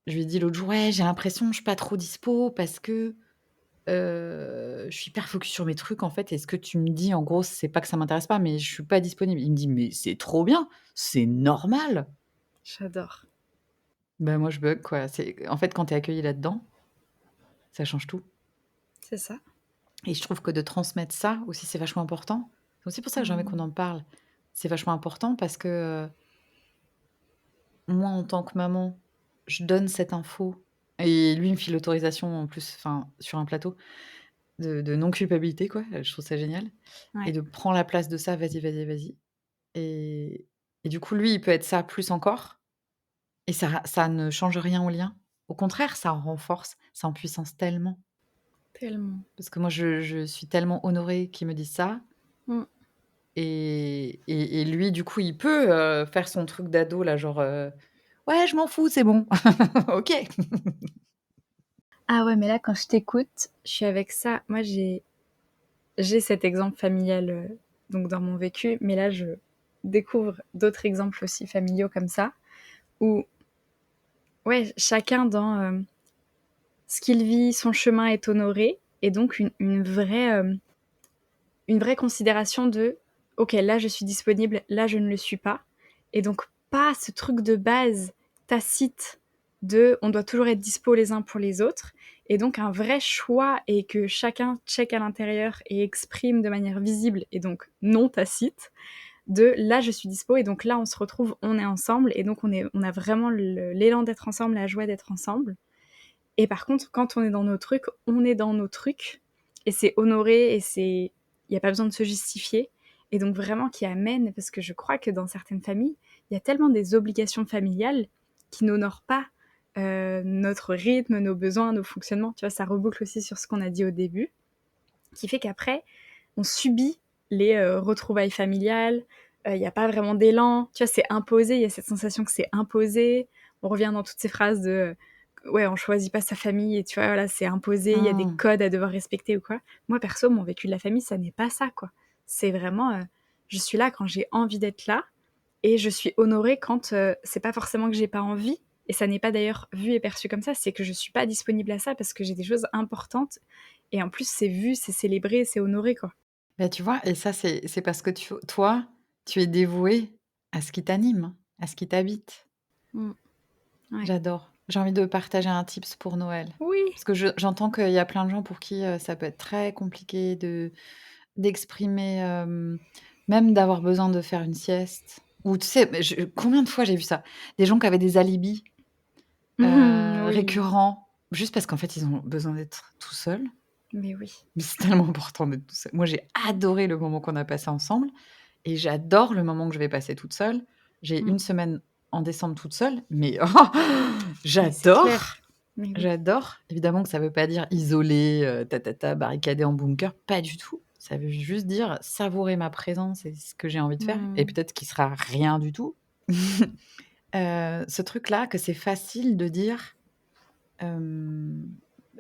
S1: je lui ai dit l'autre jour: «Ouais, j'ai l'impression que je suis pas trop dispo parce que, je suis hyper focus sur mes trucs en fait et ce que tu me dis en gros, c'est pas que ça m'intéresse pas, mais je suis pas disponible». Il me dit: «Mais c'est trop bien, c'est normal».
S2: J'adore.
S1: Ben moi je bug quoi, c'est en fait quand tu es accueilli là-dedans, ça change tout
S2: C'est ça.
S1: et je trouve que de transmettre ça aussi, c'est vachement important. C'est aussi pour ça que j'ai envie qu'on
S2: Mmh.
S1: en parle. C'est vachement important parce que, moi en tant que maman, je donne cette info et lui il me file l'autorisation en plus, enfin sur un plateau de non culpabilité quoi, je trouve ça génial et
S2: Ouais.
S1: de prends la place de ça, vas-y, vas-y, vas-y et du coup lui, il peut être ça plus encore et ça ne change rien au lien. Au contraire, ça en renforce, ça en puissance tellement.
S2: Tellement.
S1: Parce que moi je suis tellement honorée qu'il me dise ça
S2: Mmh.
S1: et lui du coup il peut, faire son truc d'ado là genre, «Ouais je m'en fous, c'est bon». OK.
S2: Ah ouais, mais là, quand je t'écoute, je suis avec ça. Moi, j'ai cet exemple familial, donc dans mon vécu, mais là, je découvre d'autres exemples aussi familiaux comme ça, où ouais, chacun dans, ce qu'il vit, son chemin est honoré et donc une vraie considération de: «OK, là, je suis disponible, là, je ne le suis pas», et donc pas ce truc de base tacite de: «On doit toujours être dispo les uns pour les autres», et donc un vrai choix et que chacun check à l'intérieur et exprime de manière visible et donc non tacite de: «Là, je suis dispo et donc là, on se retrouve, on est ensemble», et donc on a vraiment l'élan d'être ensemble, la joie d'être ensemble. Et par contre, quand on est dans nos trucs, on est dans nos trucs et c'est honoré et c'est il y a pas besoin de se justifier, et donc vraiment qui amène, parce que je crois que dans certaines familles, il y a tellement des obligations familiales qui n'honorent pas, notre rythme, nos besoins, nos fonctionnements. Tu vois? Ça reboucle aussi sur ce qu'on a dit au début, qui fait qu'après, on subit les, retrouvailles familiales, il y a pas vraiment d'élan. Tu vois? C'est imposé, il y a cette sensation que c'est imposé. On revient dans toutes ces phrases de, ouais, on choisit pas sa famille et tu vois, voilà, c'est imposé, il y a des
S1: Mmh.
S2: codes à devoir respecter ou quoi. Moi, perso, mon vécu de la famille, ça n'est pas ça, quoi. C'est vraiment, je suis là quand j'ai envie d'être là et je suis honorée quand, c'est pas forcément que j'ai pas envie, et ça n'est pas d'ailleurs vu et perçu comme ça, c'est que je suis pas disponible à ça parce que j'ai des choses importantes, et en plus, c'est vu, c'est célébré, c'est honoré, quoi.
S1: Bah, tu vois? Et ça, c'est parce que toi, tu es dévoué à ce qui t'anime, à ce qui t'habite.
S2: Mmh. Ouais.
S1: J'adore. J'ai envie de partager un tips pour Noël.
S2: Oui.
S1: Parce que j'entends qu'il y a plein de gens pour qui, ça peut être très compliqué d'exprimer, même d'avoir besoin de faire une sieste ou tu sais, mais combien de fois j'ai vu ça? Des gens qui avaient des alibis,
S2: Oui.
S1: récurrents, juste parce qu'en fait, ils ont besoin d'être tout seuls.
S2: Mais oui.
S1: Mais c'est tellement important d'être tout seul. Moi, j'ai adoré le moment qu'on a passé ensemble et j'adore le moment que je vais passer toute seule. J'ai
S2: Mmh.
S1: une semaine en décembre toute seule, mais
S2: Mais c'est clair.
S1: j'adore!
S2: Mais oui.
S1: J'adore. Évidemment que ça veut pas dire isolé, barricadé en bunker, pas du tout. Ça veut juste dire savourer ma présence et ce que j'ai envie de faire et
S2: Mmh.
S1: peut-être qu'il sera rien du tout. Ce truc-là, que c'est facile de dire, hem,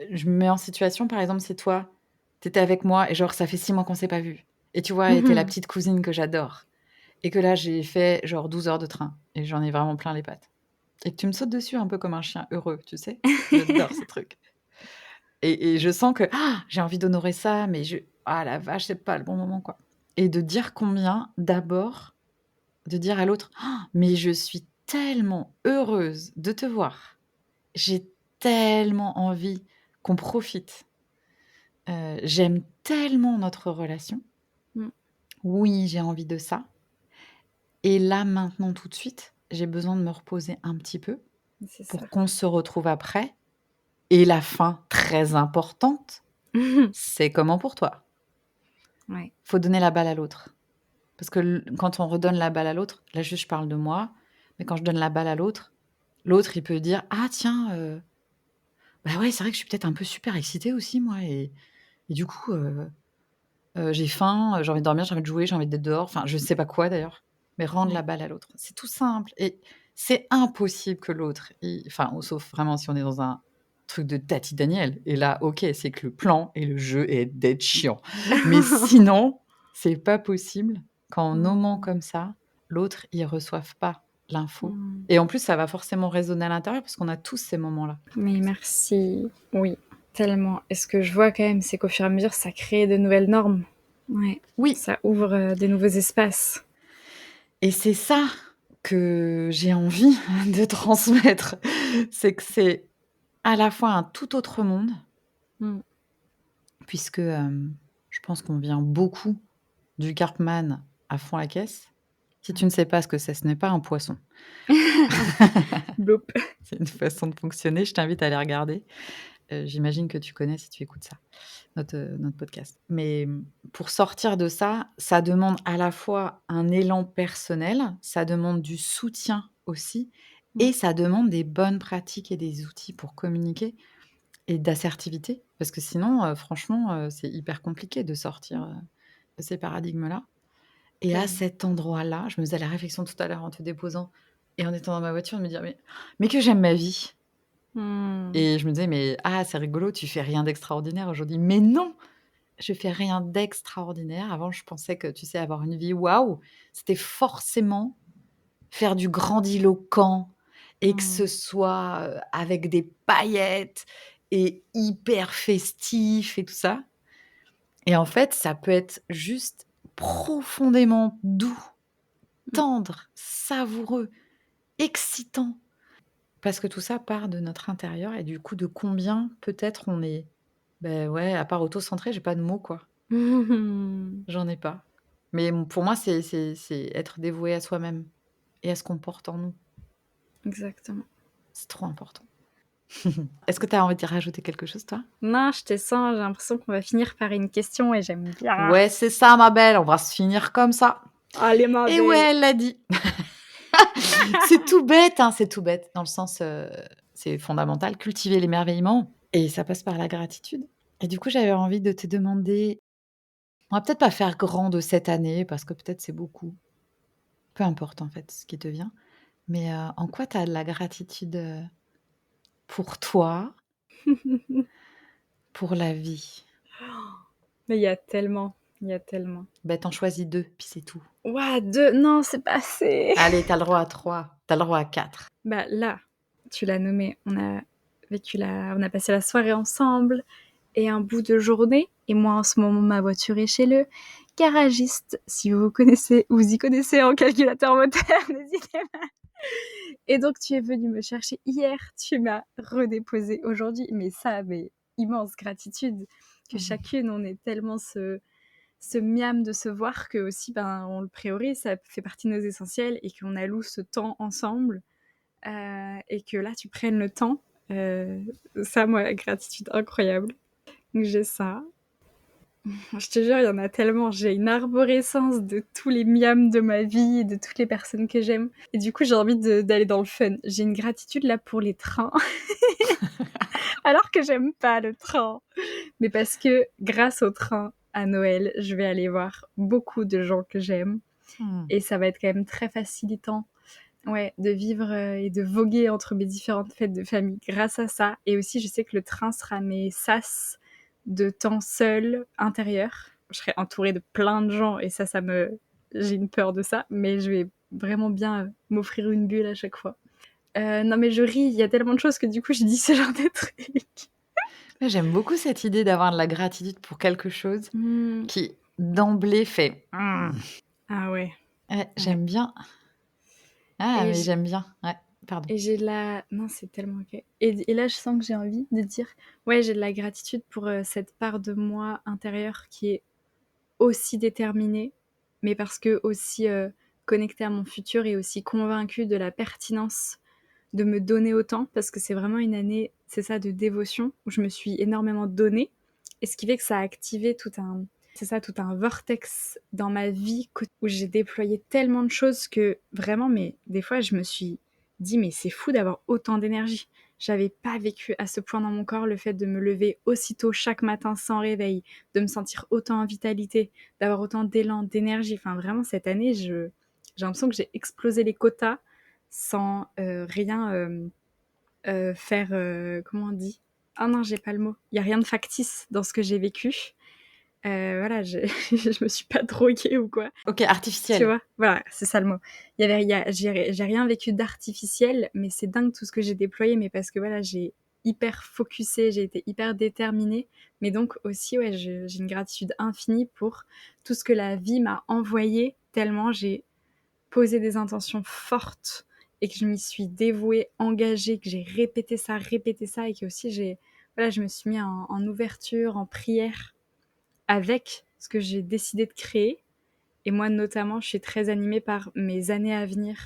S1: je me mets en situation, par exemple, si toi, tu étais avec moi et genre ça fait 6 mois qu'on s'est pas vus et tu vois, et tu es la
S2: Mmh.
S1: petite cousine que j'adore et que là, j'ai fait genre 12 heures de train et j'en ai vraiment plein les pattes et que tu me sautes dessus un peu comme un chien heureux, tu sais? J'adore ce truc. Et je sens que j'ai envie d'honorer ça, mais ah la vache, c'est pas le bon moment, quoi. Et de dire combien, d'abord, de dire à l'autre: Mais je suis tellement heureuse de te voir. J'ai tellement envie qu'on profite. J'aime tellement notre relation.
S2: Mmh.
S1: Oui, j'ai envie de ça et là, maintenant, tout de suite, j'ai besoin de me reposer un petit peu
S2: C'est ça.
S1: pour qu'on se retrouve après et la fin très importante, c'est comment pour toi?
S2: Ouais.
S1: Faut donner la balle à l'autre. Parce que quand on redonne la balle à l'autre, là juste je parle de moi, mais quand je donne la balle à l'autre, l'autre il peut dire: «Ah tiens, bah ouais, c'est vrai que je suis peut-être un peu super excitée aussi moi et du coup, j'ai faim, j'ai envie de dormir, j'ai envie de jouer, j'ai envie d'être dehors», enfin je sais pas quoi d'ailleurs, mais rendre la
S2: Ouais.
S1: balle à l'autre. C'est tout simple et c'est impossible que l'autre enfin, sauf vraiment si on est dans un truc de Tati Daniel et là OK, c'est que le plan et le jeu est d'être chiant. Mais sinon, c'est pas possible qu'en nommant
S2: Mmh.
S1: comme ça, l'autre, il reçoive pas l'info
S2: Mmh.
S1: et en plus, ça va forcément résonner à l'intérieur parce qu'on a tous ces moments-là.
S2: Mais merci. Oui, tellement. Et ce que je vois quand même, c'est qu'au fur et à mesure, ça crée de nouvelles normes. Ouais.
S1: Oui,
S2: Ça ouvre, de nouveaux espaces.
S1: et c'est ça que j'ai envie de transmettre. C'est que c'est à la fois un tout autre monde
S2: Mmh.
S1: puisque, je pense qu'on vient beaucoup du Cartman à fond la caisse. Si tu ne
S2: Ouais.
S1: sais pas ce que c'est, ce n'est pas un poisson.
S2: Bloop.
S1: C'est une façon de fonctionner, je t'invite à aller regarder. J'imagine que tu connais si tu écoutes ça, notre podcast. Mais, pour sortir de ça, ça demande à la fois un élan personnel, ça demande du soutien aussi
S2: Mmh.
S1: et ça demande des bonnes pratiques et des outils pour communiquer et d'assertivité. Parce que sinon, franchement, c'est hyper compliqué de sortir, de ces paradigmes-là. Et à
S2: Tellement.
S1: cet endroit-là, je me faisais la réflexion tout à l'heure en te déposant et en étant dans ma voiture, de me dire: «Mais que j'aime ma vie!»
S2: Mmh.
S1: Et je me disais: «Mais c'est rigolo, tu fais rien d'extraordinaire aujourd'hui». Mais non! Je fais rien d'extraordinaire. Avant, je pensais que, tu sais, avoir une vie waouh, c'était forcément faire du grandiloquent et que ce
S2: Mmh.
S1: soit, avec des paillettes et hyper festif et tout ça. Et en fait, ça peut être juste profondément doux,
S2: Mmh.
S1: tendre, savoureux, excitant. Parce que tout ça part de notre intérieur et du coup, de combien peut-être on est, ben ouais, à part auto-centré, j'ai pas de mots, quoi.
S2: Mmh.
S1: J'en ai pas. Mais pour moi, c'est être dévoué à soi-même et à ce qu'on porte en nous.
S2: Exactement.
S1: C'est trop important. Est-ce que tu as envie de rajouter quelque chose, toi?
S2: Non, je te sens, j'ai l'impression qu'on va finir par une question et j'aime bien.
S1: Ouais, c'est ça, ma belle, on va se finir comme ça.
S2: Allez ma
S1: Et ouais,
S2: belle.
S1: elle l'a dit. C'est tout bête, hein, c'est tout bête dans le sens, c'est fondamental, cultiver l'émerveillement et ça passe par la gratitude. Et du coup, j'avais envie de te demander, on va peut-être pas faire grand de cette année parce que peut-être c'est beaucoup. Peu importe en fait ce qui te vient, mais en quoi tu as de la gratitude, pour toi, pour la vie?
S2: Mais il y a tellement, il y a tellement.
S1: Bah, tu en choisis 2 puis c'est tout.
S2: Ouah, 2, non, c'est pas assez.
S1: Allez, tu as le droit à 3, tu as le droit à 4.
S2: Bah, là, tu l'as nommé, on a passé la soirée ensemble et un bout de journée et moi, en ce moment, ma voiture est chez le garagiste. Si vous y connaissez en calculateur moteur, n'hésitez pas. Et donc tu es venu me chercher hier, tu m'as redéposé aujourd'hui, mais immense gratitude que
S1: Mmh.
S2: chacune, on ait tellement ce miam de se voir que aussi, ben, on le priorise, ça fait partie de nos essentiels et qu'on alloue ce temps ensemble, et que là, tu prennes le temps, ça, moi, la gratitude incroyable. Donc j'ai ça. Je te jure, il y en a tellement. J'ai une arborescence de tous les miams de ma vie et de toutes les personnes que j'aime. Et du coup, j'ai envie d'aller dans le fun. J'ai une gratitude là pour les trains. Alors que j'aime pas le train. Mais parce que grâce au train à Noël, je vais aller voir beaucoup de gens que j'aime. Et ça va être quand même très facilitant, ouais, de vivre et de voguer entre mes différentes fêtes de famille grâce à ça. Et aussi, je sais que le train sera mes sas de temps seul intérieur. Je serai entourée de plein de gens et ça me... J'ai une peur de ça, mais je vais vraiment bien m'offrir une bulle à chaque fois. Non mais je ris, il y a tellement de choses que du coup je dis ce genre de trucs.
S1: J'aime beaucoup cette idée d'avoir de la gratitude pour quelque chose qui, d'emblée, fait
S2: Ah ouais.
S1: Ouais, j'aime bien. Ah,
S2: Et
S1: mais
S2: j-
S1: j'aime bien. Ouais, pardon.
S2: Et j'ai de la... Non, c'est tellement ok. Et là, je sens que j'ai envie de dire, ouais, j'ai de la gratitude pour cette part de moi intérieure qui est aussi déterminée, mais parce que aussi connectée à mon futur et aussi convaincue de la pertinence de me donner autant, parce que c'est vraiment une année, c'est ça, de dévotion, où je me suis énormément donnée, et ce qui fait que ça a activé c'est ça, tout un vortex dans ma vie où j'ai déployé tellement de choses que vraiment, mais des fois, je me suis dit, mais c'est fou d'avoir autant d'énergie. J'avais pas vécu à ce point dans mon corps le fait de me lever aussitôt chaque matin sans réveil, de me sentir autant en vitalité, d'avoir autant d'élan, d'énergie. Enfin, vraiment, cette année, j'ai l'impression que j'ai explosé les quotas sans rien faire, comment on dit? Ah non, j'ai pas le mot. Il y a rien de factice dans ce que j'ai vécu. Voilà, je me suis pas droguée ou quoi.
S1: Ok,
S2: Tu
S1: artificiel.
S2: vois? Voilà, c'est ça le mot. J'ai rien vécu d'artificiel, mais c'est dingue tout ce que j'ai déployé, mais parce que voilà, j'ai hyper focusé, j'ai été hyper déterminée. Mais donc aussi, ouais, j'ai une gratitude infinie pour tout ce que la vie m'a envoyé, tellement j'ai posé des intentions fortes et que je m'y suis dévouée, engagée, que j'ai répété ça et que aussi voilà, je me suis mis en ouverture, en prière avec ce que j'ai décidé de créer. Et moi, notamment, je suis très animée par mes années à venir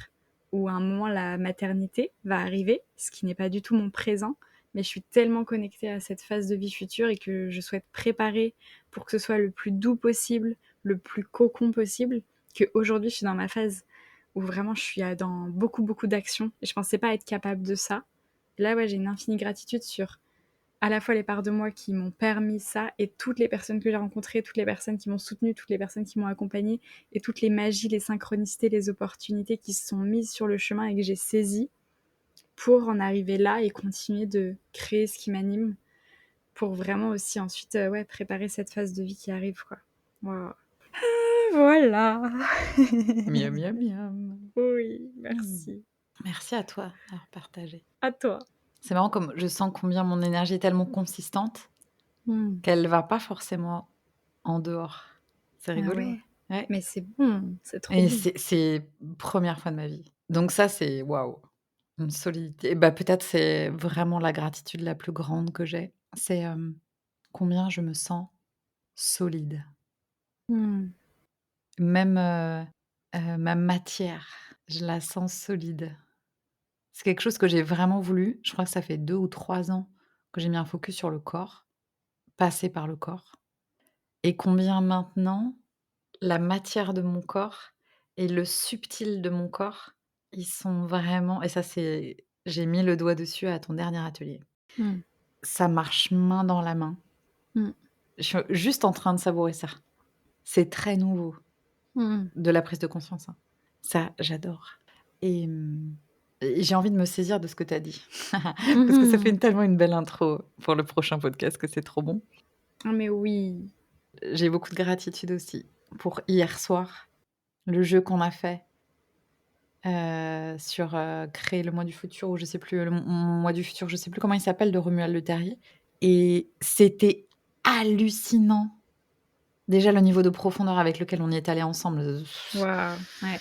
S2: où à un moment la maternité va arriver, ce qui n'est pas du tout mon présent, mais je suis tellement connectée à cette phase de vie future et que je souhaite préparer pour que ce soit le plus doux possible, le plus cocon possible, qu'aujourd'hui je suis dans ma phase où vraiment je suis dans beaucoup, beaucoup d'actions et je pensais pas être capable de ça. Et là, ouais, j'ai une infinie gratitude sur à la fois les parts de moi qui m'ont permis ça et toutes les personnes que j'ai rencontrées, toutes les personnes qui m'ont soutenue, toutes les personnes qui m'ont accompagnée et toutes les magies, les synchronicités, les opportunités qui se sont mises sur le chemin et que j'ai saisies pour en arriver là et continuer de créer ce qui m'anime pour vraiment aussi ensuite ouais, préparer cette phase de vie qui arrive, quoi. Wow. Voilà.
S1: Miam, miam, miam.
S2: Oui, merci.
S1: Merci à toi d'avoir partagé.
S2: À toi.
S1: C'est marrant comme je sens combien mon énergie est tellement consistante qu'elle va pas forcément en dehors. C'est
S2: Ah
S1: rigolo,
S2: ouais.
S1: hein? Ouais.
S2: Mais c'est bon, c'est trop
S1: Et
S2: bon.
S1: c'est première fois de ma vie. Donc ça, c'est waouh, une solidité. Bah, peut-être c'est vraiment la gratitude la plus grande que j'ai. C'est, combien je me sens solide.
S2: Hmm.
S1: Même, ma matière, je la sens solide. C'est quelque chose que j'ai vraiment voulu. Je crois que ça fait 2 ou 3 ans que j'ai mis un focus sur le corps, passer par le corps et combien maintenant la matière de mon corps et le subtil de mon corps, ils sont vraiment et ça c'est j'ai mis le doigt dessus à ton dernier atelier.
S2: Hmm.
S1: Ça marche main dans la main.
S2: Hmm.
S1: Je suis juste en train de savourer ça. C'est très nouveau,
S2: Hmm.
S1: de la prise de conscience, hein. Ça, j'adore et et j'ai envie de me saisir de ce que tu as dit. Parce que ça fait
S2: Mhm.
S1: tellement une belle intro pour le prochain podcast que c'est trop bon.
S2: Ah mais oui.
S1: J'ai beaucoup de gratitude aussi pour hier soir, le jeu qu'on a fait, sur, créer le mois du futur ou je sais plus, le mois du futur, je sais plus comment il s'appelle de Romuald Le Terrier et c'était hallucinant. Déjà le niveau de profondeur avec lequel on y est allés ensemble,
S2: Waouh. Ouais.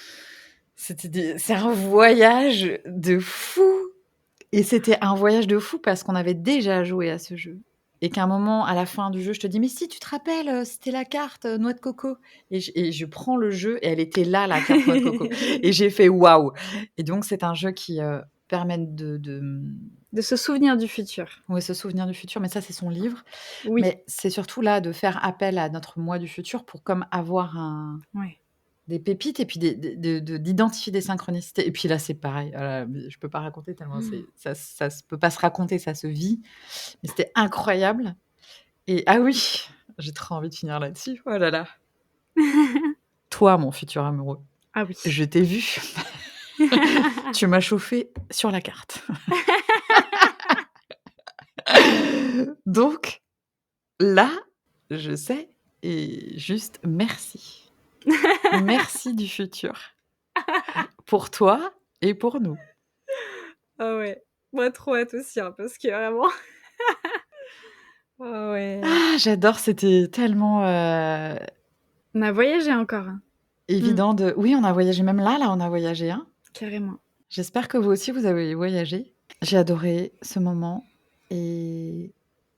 S1: c'est un voyage de fou et c'était un voyage de fou parce qu'on avait déjà joué à ce jeu et qu'à un moment, à la fin du jeu, je te dis: «Mais si, tu te rappelles, c'était la carte, noix de coco» et je prends le jeu et elle était là, la carte noix de coco et j'ai fait: «Waouh» et donc c'est un jeu qui, permet
S2: De se souvenir du futur.
S1: ouais, se souvenir du futur, mais ça, c'est son livre.
S2: Oui.
S1: Mais c'est surtout là de faire appel à notre moi du futur pour comme avoir un
S2: Ouais.
S1: des pépites et puis d'identifier des synchronicités. Et puis là, c'est pareil. Je peux pas raconter tellement ça se peut pas se raconter, ça se vit. Mais c'était incroyable. Et ah oui, j'ai trop envie de finir là-dessus. Oh là là. Toi, mon futur amoureux,
S2: Ah oui.
S1: je t'ai vu. Tu m'as chauffé sur la carte. Donc là, je sais et juste merci. Merci du futur. Pour toi et pour nous.
S2: Ah ouais. Moi, trop hâte aussi, hein, parce que vraiment ah ouais.
S1: Ah, j'adore, c'était tellement,
S2: On a voyagé encore, hein.
S1: évident de oui, on a voyagé même là, on a voyagé, hein.
S2: Carrément.
S1: J'espère que vous aussi, vous avez voyagé. J'ai adoré ce moment et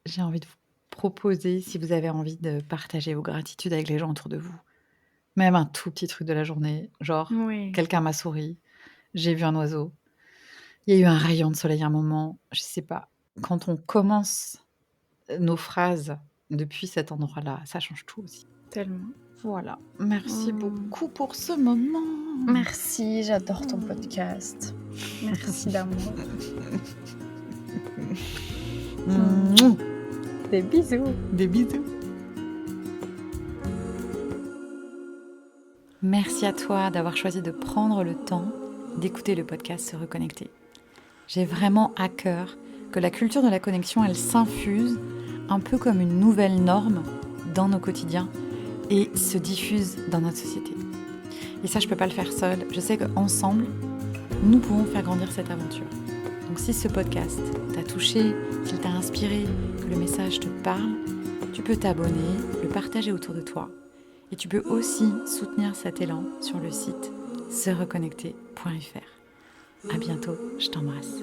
S1: j'ai envie de vous proposer, si vous avez envie de partager vos gratitudes avec les gens autour de vous. Même un tout petit truc de la journée, genre
S2: Ouais.
S1: quelqu'un m'a souri, j'ai vu un oiseau, il y a eu un rayon de soleil un moment, je sais pas. Quand on commence nos phrases depuis cet endroit-là, ça change tout aussi.
S2: Tellement.
S1: Voilà, merci beaucoup pour ce moment.
S2: Merci, j'adore ton podcast. Merci d'amour. Des bisous.
S1: Des bisous. Merci à toi d'avoir choisi de prendre le temps d'écouter le podcast Se Reconnecter. J'ai vraiment à cœur que la culture de la connexion, elle s'infuse un peu comme une nouvelle norme dans nos quotidiens et se diffuse dans notre société. Et ça, je ne peux pas le faire seule. Je sais qu'ensemble, nous pouvons faire grandir cette aventure. Donc si ce podcast t'a touché, qu'il t'a inspiré, que le message te parle, tu peux t'abonner, le partager autour de toi. Et tu peux aussi soutenir cet élan sur le site sereconnecter.fr. À bientôt, je t'embrasse.